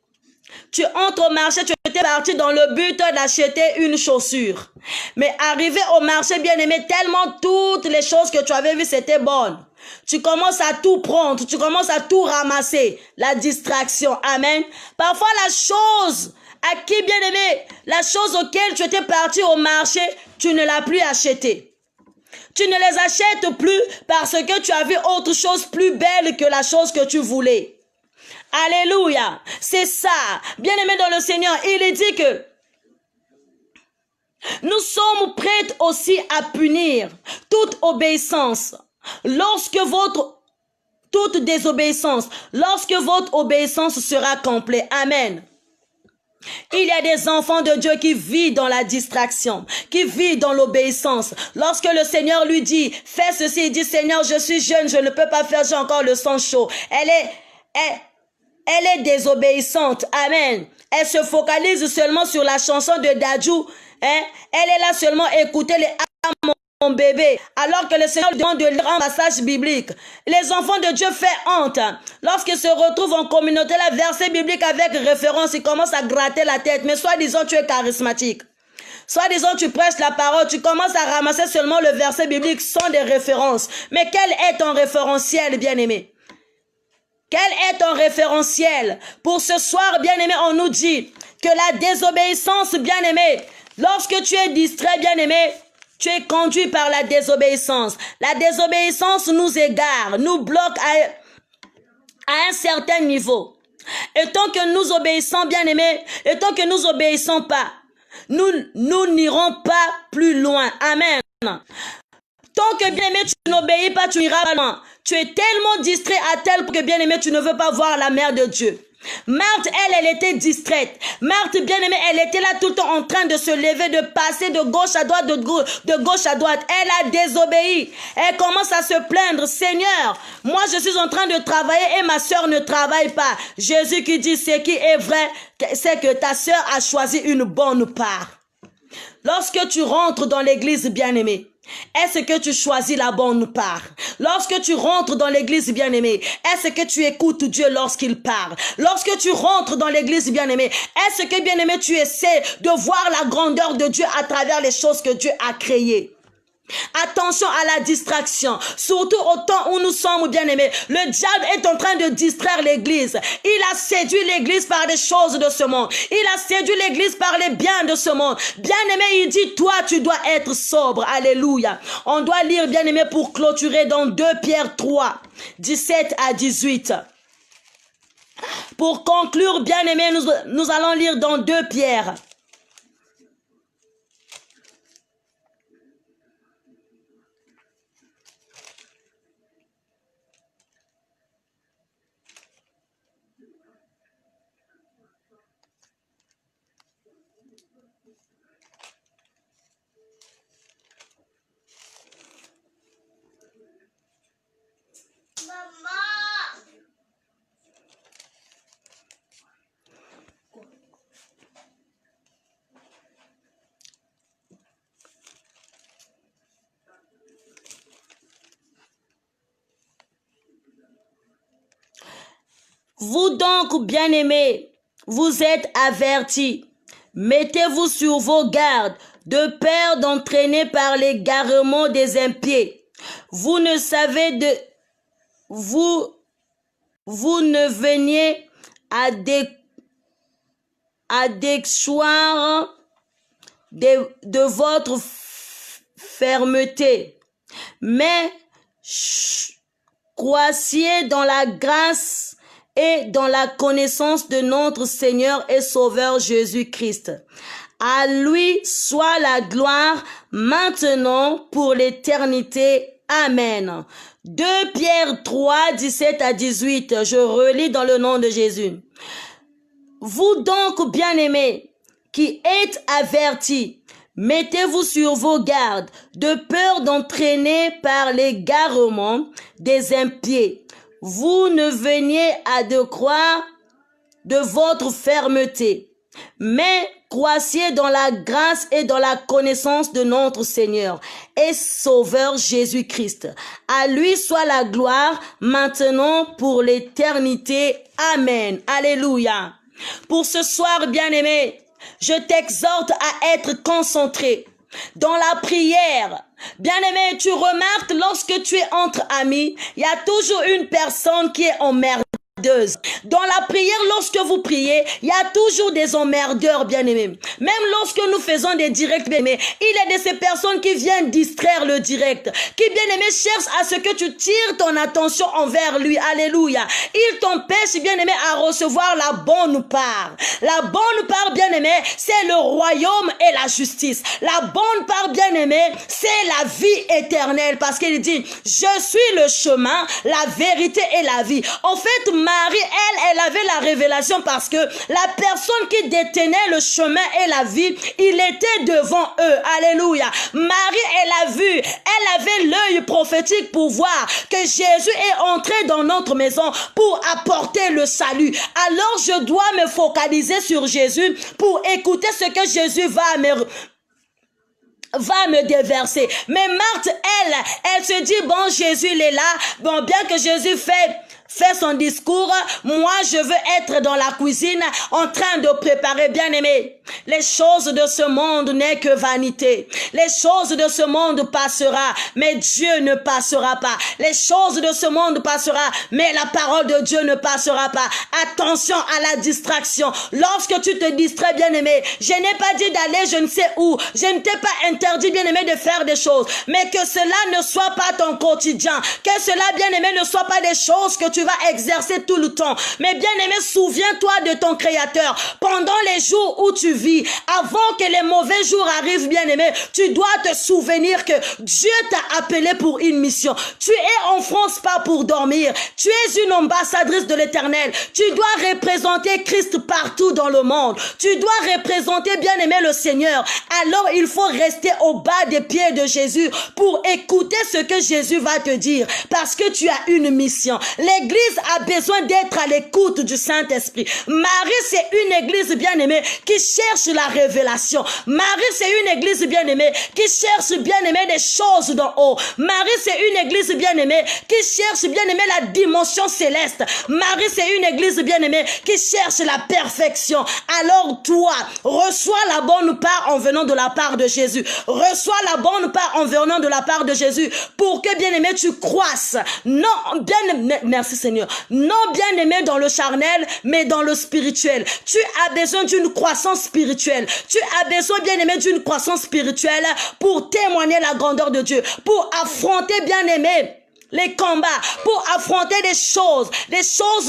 Tu entres au marché, tu étais parti dans le but d'acheter une chaussure. Mais arrivé au marché, bien-aimé, tellement toutes les choses que tu avais vues, c'était bonnes. Tu commences à tout prendre, tu commences à tout ramasser. La distraction, amen. Parfois, la chose à qui, bien-aimé, la chose auquel tu étais parti au marché, tu ne l'as plus achetée. Tu ne les achètes plus parce que tu as vu autre chose plus belle que la chose que tu voulais. Alléluia. C'est ça. Bien-aimé dans le Seigneur, il est dit que nous sommes prêts aussi à punir toute obéissance toute désobéissance, lorsque votre obéissance sera complète. Amen. Il y a des enfants de Dieu qui vivent dans la distraction, qui vivent dans l'obéissance. Lorsque le Seigneur lui dit, fais ceci, il dit, Seigneur, je suis jeune, je ne peux pas faire, j'ai encore le sang chaud. Elle est désobéissante. Amen. Elle se focalise seulement sur la chanson de Dadju. Elle est là seulement écouter les mon bébé, alors que le Seigneur lui demande de lire un passage biblique. Les enfants de Dieu font honte. Lorsqu'ils se retrouvent en communauté, la verset biblique avec référence, ils commencent à gratter la tête. Mais soi-disant, tu es charismatique. Soi-disant, tu prêches la parole, tu commences à ramasser seulement le verset biblique sans des références. Mais quel est ton référentiel, bien-aimé? Quel est ton référentiel? Pour ce soir, bien-aimé, on nous dit que la désobéissance, bien-aimé, lorsque tu es distrait, bien-aimé, tu es conduit par la désobéissance. La désobéissance nous égare, nous bloque à un certain niveau. Et tant que nous obéissons, bien-aimés, et tant que nous obéissons pas, nous n'irons pas plus loin. Amen. Tant que, bien-aimé, tu n'obéis pas, tu n'iras pas loin. Tu es tellement distrait à tel point que, bien-aimé, tu ne veux pas voir la mère de Dieu. Marthe, elle était distraite. Marthe, bien-aimée, elle était là tout le temps en train de se lever, de passer de gauche à droite, de gauche à droite. Elle a désobéi. Elle commence à se plaindre. Seigneur, moi je suis en train de travailler et ma soeur ne travaille pas. Jésus qui dit, ce qui est vrai, c'est que ta soeur a choisi une bonne part. Lorsque tu rentres dans l'église, bien-aimée, est-ce que tu choisis la bonne part? Lorsque tu rentres dans l'église, bien-aimé, est-ce que tu écoutes Dieu lorsqu'il parle? Lorsque tu rentres dans l'église, bien-aimé, est-ce que, bien-aimé, tu essaies de voir la grandeur de Dieu à travers les choses que Dieu a créées? Attention à la distraction, surtout au temps où nous sommes, bien-aimés. Le diable est en train de distraire l'église. Il a séduit l'église par des choses de ce monde. Il a séduit l'église par les biens de ce monde. Bien-aimé, il dit, toi, tu dois être sobre. Alléluia. On doit lire, bien-aimé, pour clôturer dans 2 Pierre 3, 17 à 18. Pour conclure, bien-aimé, nous allons lire dans 2 Pierre. Vous donc, bien-aimés, vous êtes avertis. Mettez-vous sur vos gardes, de peur d'entraîner par l'égarement des impies. Vous ne veniez à déchoir de votre fermeté, mais croissiez dans la grâce et dans la connaissance de notre Seigneur et Sauveur Jésus-Christ. À lui soit la gloire maintenant pour l'éternité. Amen. 2 Pierre 3, 17 à 18. Je relis dans le nom de Jésus. Vous donc, bien-aimés, qui êtes avertis, mettez-vous sur vos gardes, de peur d'entraîner par l'égarement des impies. Vous ne veniez à de croire de votre fermeté, mais croissiez dans la grâce et dans la connaissance de notre Seigneur et Sauveur Jésus-Christ. À lui soit la gloire maintenant pour l'éternité. Amen. Alléluia. Pour ce soir, bien-aimé, je t'exhorte à être concentré dans la prière. Bien-aimé, tu remarques lorsque tu es entre amis, il y a toujours une personne qui est emmerdeuse. Dans la prière, lorsque vous priez, il y a toujours des emmerdeurs, bien-aimés. Même lorsque nous faisons des directs, bien-aimés, il y a de ces personnes qui viennent distraire le direct, qui, bien-aimés, cherchent à ce que tu tires ton attention envers lui. Alléluia. Il t'empêche, bien-aimé, à recevoir la bonne part. La bonne part, bien-aimé, c'est le royaume et la justice. La bonne part, bien-aimé, c'est la vie éternelle, parce qu'il dit, je suis le chemin, la vérité et la vie. En fait, Marie, elle avait la révélation parce que la personne qui détenait le chemin et la vie, il était devant eux. Alléluia. Marie, elle a vu, elle avait l'œil prophétique pour voir que Jésus est entré dans notre maison pour apporter le salut. Alors je dois me focaliser sur Jésus pour écouter ce que Jésus va me déverser. Mais Marthe, elle se dit, bon, Jésus, il est là. Bon, bien que Jésus fait son discours, moi, je veux être dans la cuisine en train de préparer, bien aimé. Les choses de ce monde n'est que vanité. Les choses de ce monde passera, mais Dieu ne passera pas. Les choses de ce monde passera, mais la parole de Dieu ne passera pas. Attention à la distraction. Lorsque tu te distrais, bien aimé, je n'ai pas dit d'aller je ne sais où. Je ne t'ai pas interdit, bien aimé, de faire des choses. Mais que cela ne soit pas ton quotidien. Que cela, bien aimé, ne soit pas des choses que tu vas exercer tout le temps. Mais bien aimé, souviens-toi de ton Créateur. Pendant les jours où tu vis, avant que les mauvais jours arrivent, bien aimé, tu dois te souvenir que Dieu t'a appelé pour une mission. Tu es en France pas pour dormir. Tu es une ambassadrice de l'Éternel. Tu dois représenter Christ partout dans le monde. Tu dois représenter, bien aimé, le Seigneur. Alors il faut rester au bas des pieds de Jésus pour écouter ce que Jésus va te dire. Parce que tu as une mission. L'Église a besoin d'être à l'écoute du Saint-Esprit. Marie, c'est une église bien-aimée qui cherche la révélation. Marie, c'est une église bien-aimée qui cherche bien-aimée des choses d'en haut. Marie, c'est une église bien-aimée qui cherche bien-aimée la dimension céleste. Marie, c'est une église bien-aimée qui cherche la perfection. Alors toi, reçois la bonne part en venant de la part de Jésus. Reçois la bonne part en venant de la part de Jésus pour que bien-aimé tu croisses. Non, bien-aimé, merci Seigneur. Non bien-aimé dans le charnel, mais dans le spirituel. Tu as besoin d'une croissance spirituelle. Tu as besoin, bien-aimé, d'une croissance spirituelle pour témoigner la grandeur de Dieu, pour affronter, bien-aimé, les combats, pour affronter des choses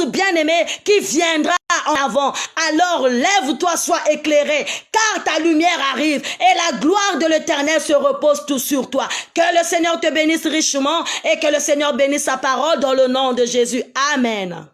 bien-aimées qui viendra en avant. Alors lève-toi, sois éclairé, car ta lumière arrive et la gloire de l'Éternel se repose tout sur toi. Que le Seigneur te bénisse richement et que le Seigneur bénisse sa parole dans le nom de Jésus. Amen.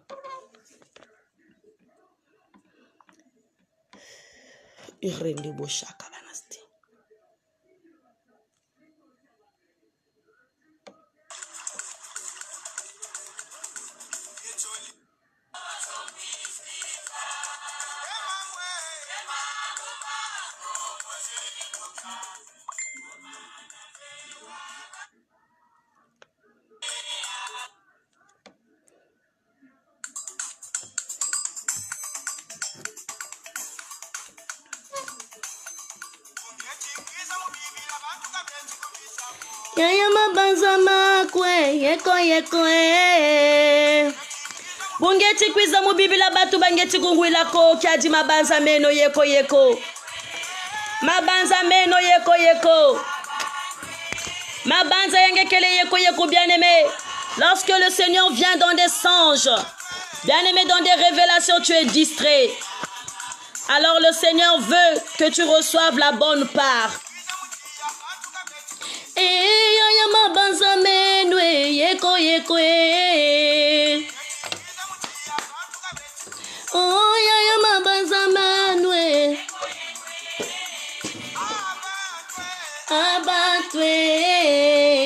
Yaya mabanza makwe yeko bungeti kwiza mu Biblia batu bangeti kungwila ko kyadi mabanza meno yeko mabanza meno yeko mabanza yangekele yeko bien-aimé. Lorsque le Seigneur vient dans des songes, bien-aimé, dans des révélations, tu es distrait. Alors le Seigneur veut que tu reçoives la bonne part. Oh, yaya mabanza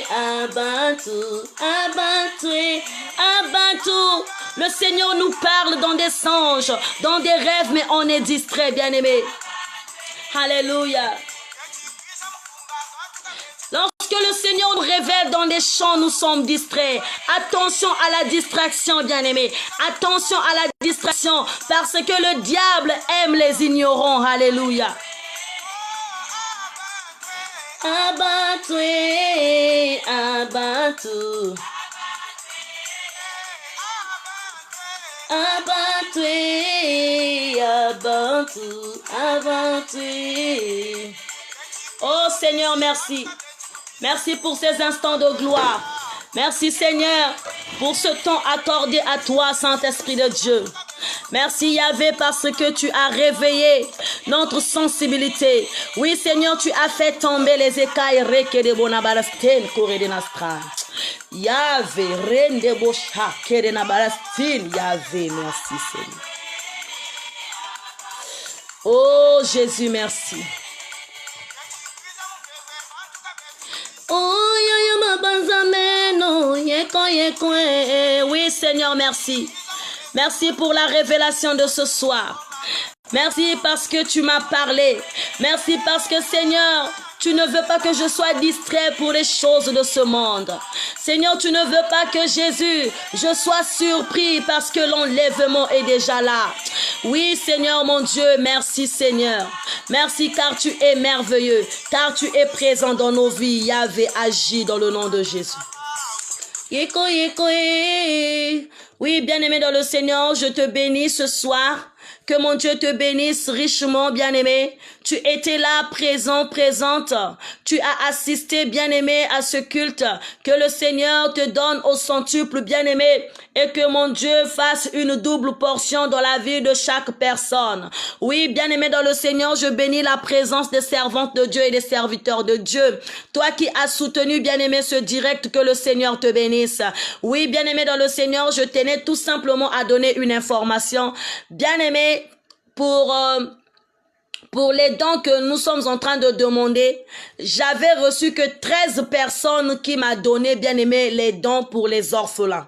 abattu. Le Seigneur nous parle dans des songes, dans des rêves, mais on est distrait, bien-aimé. Alléluia. Lorsque le Seigneur nous révèle dans les chants, nous sommes distraits. Attention à la distraction, bien-aimé. Attention à la distraction, parce que le diable aime les ignorants. Alléluia. Abattu. Oh Seigneur, merci. Merci pour ces instants de gloire. Merci Seigneur pour ce temps accordé à toi, Saint-Esprit de Dieu. Merci Yahvé parce que tu as réveillé notre sensibilité. Oui Seigneur, tu as fait tomber les écailles. Yahvé, Yahvé, merci Seigneur. Oh Jésus, merci. Oui Seigneur, merci. Merci pour la révélation de ce soir. Merci parce que tu m'as parlé. Merci parce que Seigneur, tu ne veux pas que je sois distrait pour les choses de ce monde. Seigneur, tu ne veux pas que Jésus, je sois surpris parce que l'enlèvement est déjà là. Oui, Seigneur, mon Dieu, merci Seigneur. Merci car tu es merveilleux, car tu es présent dans nos vies. Yahvé, agis dans le nom de Jésus. Oui, bien-aimé dans le Seigneur, je te bénis ce soir. Que mon Dieu te bénisse richement, bien-aimé. Tu étais là, présent, présente. Tu as assisté, bien-aimé, à ce culte. Que le Seigneur te donne au centuple, bien-aimé. Et que mon Dieu fasse une double portion dans la vie de chaque personne. Oui, bien-aimé dans le Seigneur, je bénis la présence des servantes de Dieu et des serviteurs de Dieu. Toi qui as soutenu, bien-aimé, ce direct, que le Seigneur te bénisse. Oui, bien-aimé dans le Seigneur, je tenais tout simplement à donner une information. Bien-aimé, pour les dons que nous sommes en train de demander, j'avais reçu que 13 personnes qui m'ont donné, bien aimé, les dons pour les orphelins.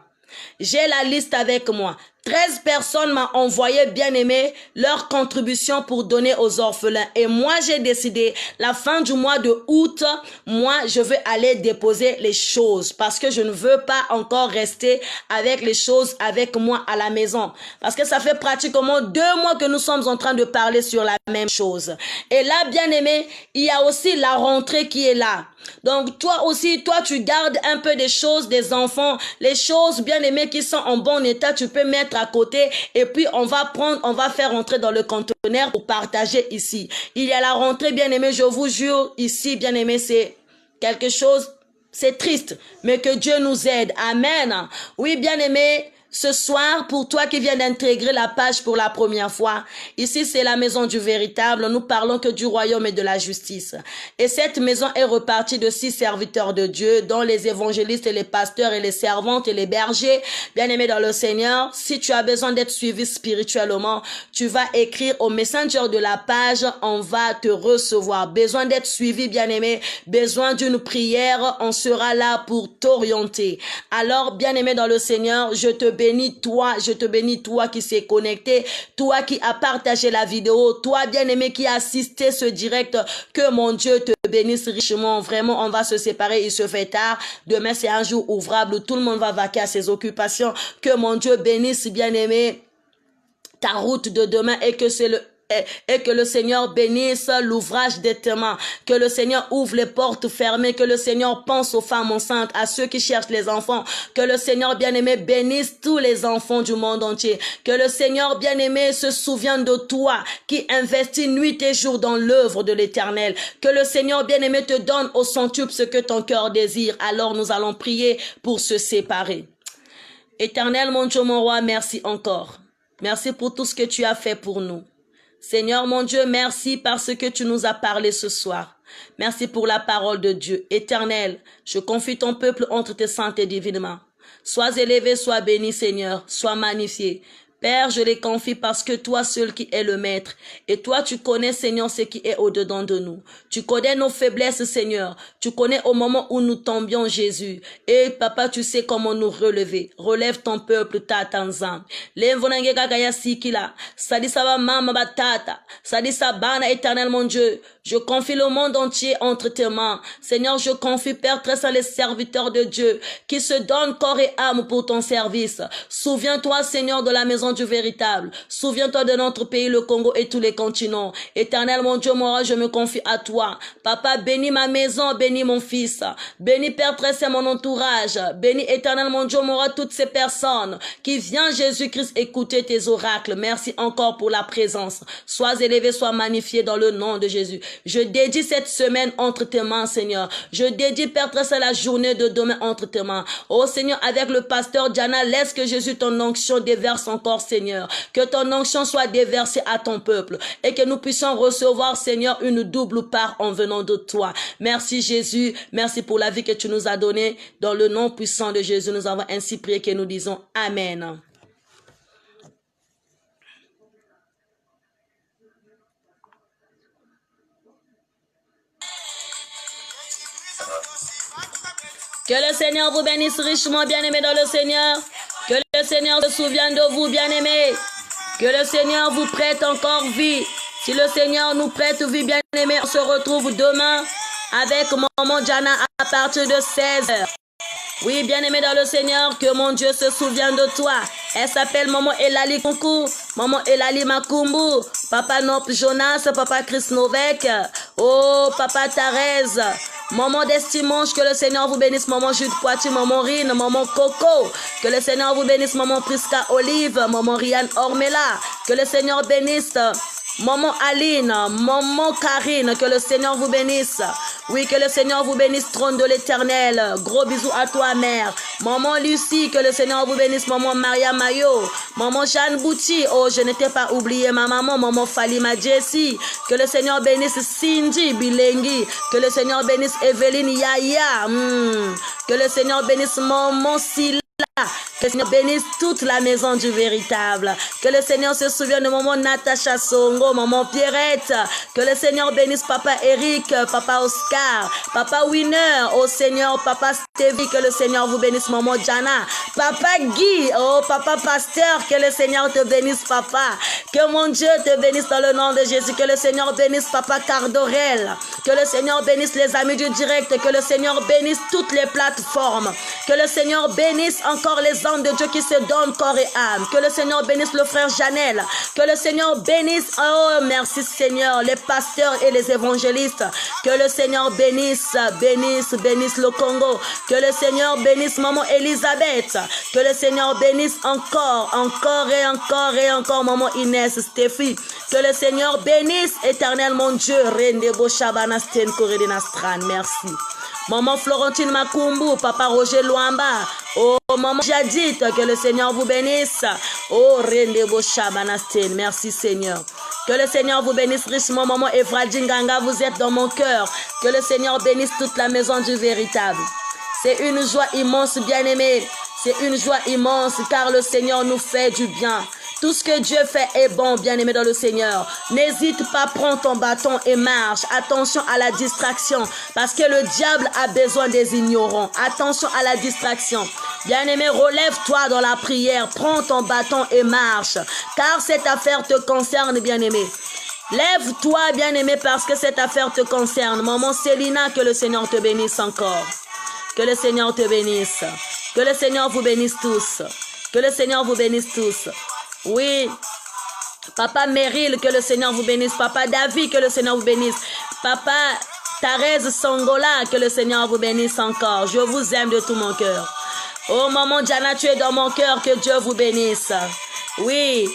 J'ai la liste avec moi. 13 personnes m'ont envoyé, bien aimé, leur contribution pour donner aux orphelins. Et moi, j'ai décidé, la fin du mois de août, moi, je vais aller déposer les choses. Parce que je ne veux pas encore rester avec les choses avec moi à la maison. Parce que ça fait pratiquement 2 mois que nous sommes en train de parler sur la même chose. Et là, bien aimé, il y a aussi la rentrée qui est là. Donc, toi aussi, toi, tu gardes un peu des choses des enfants, les choses bien aimées qui sont en bon état, tu peux mettre à côté et puis on va faire rentrer dans le conteneur pour partager ici. Il y a la rentrée, bien aimé, je vous jure, ici, bien aimé, c'est quelque chose, c'est triste, mais que Dieu nous aide. Amen. Oui, bien aimé. Ce soir, pour toi qui viens d'intégrer la page pour la première fois, ici c'est la maison du véritable, nous parlons que du royaume et de la justice. Et cette maison est repartie de 6 serviteurs de Dieu, dont les évangélistes et les pasteurs et les servantes et les bergers. Bien-aimés dans le Seigneur, si tu as besoin d'être suivi spirituellement, tu vas écrire au messenger de la page, on va te recevoir. Besoin d'être suivi, bien-aimé, besoin d'une prière, on sera là pour t'orienter. Alors, bien-aimé dans le Seigneur, je te bénis toi qui s'est connecté, toi qui as partagé la vidéo, toi bien-aimé qui a assisté ce direct, que mon Dieu te bénisse richement. Vraiment, on va se séparer, il se fait tard. Demain, c'est un jour ouvrable où tout le monde va vaquer à ses occupations. Que mon Dieu bénisse, bien-aimé, ta route de demain et que le Seigneur bénisse l'ouvrage de tes mains, que le Seigneur ouvre les portes fermées, que le Seigneur pense aux femmes enceintes, à ceux qui cherchent les enfants, que le Seigneur bien-aimé bénisse tous les enfants du monde entier, que le Seigneur bien-aimé se souvienne de toi qui investit nuit et jour dans l'œuvre de l'Éternel, que le Seigneur bien-aimé te donne au centuple ce que ton cœur désire. Alors nous allons prier pour se séparer. Éternel mon Dieu, mon roi, merci encore. Merci pour tout ce que tu as fait pour nous. Seigneur mon Dieu, merci parce que tu nous as parlé ce soir. Merci pour la parole de Dieu. Éternel, je confie ton peuple entre tes saintes et divines mains. Sois élevé, sois béni, Seigneur, sois magnifié. Père, je les confie parce que toi seul qui es le maître. Et toi, tu connais, Seigneur, ce qui est au-dedans de nous. Tu connais nos faiblesses, Seigneur. Tu connais au moment où nous tombions, Jésus. Et papa, tu sais comment nous relever. Relève ton peuple, tatanzam. L'envonange kakaya sikila. Sadi saba mama batata. Sadi sabana éternel, mon Dieu. Je confie le monde entier entre tes mains. Seigneur, je confie, Père, très saint, les serviteurs de Dieu qui se donnent corps et âme pour ton service. Souviens-toi, Seigneur, de la maison du véritable. Souviens-toi de notre pays, le Congo et tous les continents. Éternel, mon Dieu, moi, je me confie à toi. Papa, bénis ma maison, bénis mon fils. Bénis, Père, très saint, mon entourage. Bénis, éternel, mon Dieu, moi, toutes ces personnes qui viennent, Jésus-Christ, écouter tes oracles. Merci encore pour la présence. Sois élevé, sois magnifié dans le nom de Jésus. Je dédie cette semaine entre tes mains, Seigneur. Je dédie, Père, très saint, la journée de demain entre tes mains. Oh Seigneur, avec le pasteur Diana, laisse que Jésus, ton onction déverse encore, Seigneur. Que ton onction soit déversée à ton peuple et que nous puissions recevoir, Seigneur, une double part en venant de toi. Merci Jésus, merci pour la vie que tu nous as donnée. Dans le nom puissant de Jésus, nous avons ainsi prié que nous disons Amen. Que le Seigneur vous bénisse richement, bien-aimés dans le Seigneur. Que le Seigneur se souvienne de vous, bien-aimés. Que le Seigneur vous prête encore vie. Si le Seigneur nous prête vie, bien-aimés, on se retrouve demain avec Maman Diana à partir de 16h. Oui, bien-aimé dans le Seigneur, que mon Dieu se souvienne de toi. Elle s'appelle Maman Elali Konkou, Maman Elali Makumbu, Papa Nop Jonas, Papa Chris Novek, oh Papa Thérèse, Maman Destimanche, que le Seigneur vous bénisse, Maman Jude Poitiers, Maman Rine, Maman Coco, que le Seigneur vous bénisse, Maman Priska Olive, Maman Rianne Ormela, que le Seigneur bénisse, Maman Aline, Maman Karine, que le Seigneur vous bénisse. Oui, que le Seigneur vous bénisse, trône de l'Éternel. Gros bisous à toi, mère. Maman Lucie, que le Seigneur vous bénisse. Maman Maria Mayo, Maman Jeanne Bouti. Oh, je n'étais pas oublié ma maman. Maman Falima Jessie. Que le Seigneur bénisse Cindy Bilengi. Que le Seigneur bénisse Evelyne Yaya. Que le Seigneur bénisse Maman Silla. Que le Seigneur bénisse toute la maison du véritable. Que le Seigneur se souvienne de Maman Natacha Songo, Maman Pierrette. Que le Seigneur bénisse Papa Eric, Papa Oscar, Papa Winner, oh Seigneur, Papa Stevie. Que le Seigneur vous bénisse, Maman Jana, Papa Guy, oh Papa Pasteur. Que le Seigneur te bénisse, Papa. Que mon Dieu te bénisse dans le nom de Jésus. Que le Seigneur bénisse Papa Cardorel. Que le Seigneur bénisse les amis du direct. Que le Seigneur bénisse toutes les plateformes. Que le Seigneur bénisse encore les hommes de Dieu qui se donnent corps et âme. Que le Seigneur bénisse le frère Janel. Que le Seigneur bénisse, oh merci Seigneur, les pasteurs et les évangélistes. Que le Seigneur bénisse le Congo. Que le Seigneur bénisse Maman Elisabeth. Que le Seigneur bénisse encore et encore Maman Inès Stéphie. Que le Seigneur bénisse éternel mon Dieu. Merci. Maman Florentine Makumbu, Papa Roger Luamba, oh Maman Jadit, que le Seigneur vous bénisse. Oh Rendebo Shabanasten, merci Seigneur. Que le Seigneur vous bénisse richement, Maman Evradine Ganga, vous êtes dans mon cœur. Que le Seigneur bénisse toute la maison du véritable. C'est une joie immense, bien-aimé. C'est une joie immense car le Seigneur nous fait du bien. Tout ce que Dieu fait est bon, bien-aimé dans le Seigneur. N'hésite pas, prends ton bâton et marche. Attention à la distraction, parce que le diable a besoin des ignorants. Attention à la distraction. Bien-aimé, relève-toi dans la prière. Prends ton bâton et marche, car cette affaire te concerne, bien-aimé. Lève-toi, bien-aimé, parce que cette affaire te concerne. Maman Célina, que le Seigneur te bénisse encore. Que le Seigneur te bénisse. Que le Seigneur vous bénisse tous. Que le Seigneur vous bénisse tous. Oui, Papa Meryl, que le Seigneur vous bénisse. Papa David, que le Seigneur vous bénisse. Papa Thérèse Songola, que le Seigneur vous bénisse encore. Je vous aime de tout mon cœur. Oh, Maman Diana, tu es dans mon cœur, que Dieu vous bénisse. Oui,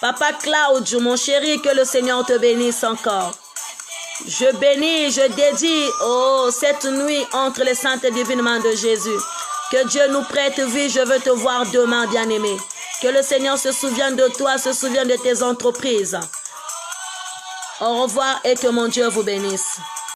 Papa Claude, mon chéri, que le Seigneur te bénisse encore. Je bénis, je dédie, oh, cette nuit entre les saintes et divines mains de Jésus. Que Dieu nous prête vie, je veux te voir demain, bien-aimé. Que le Seigneur se souvienne de toi, se souvienne de tes entreprises. Au revoir et que mon Dieu vous bénisse.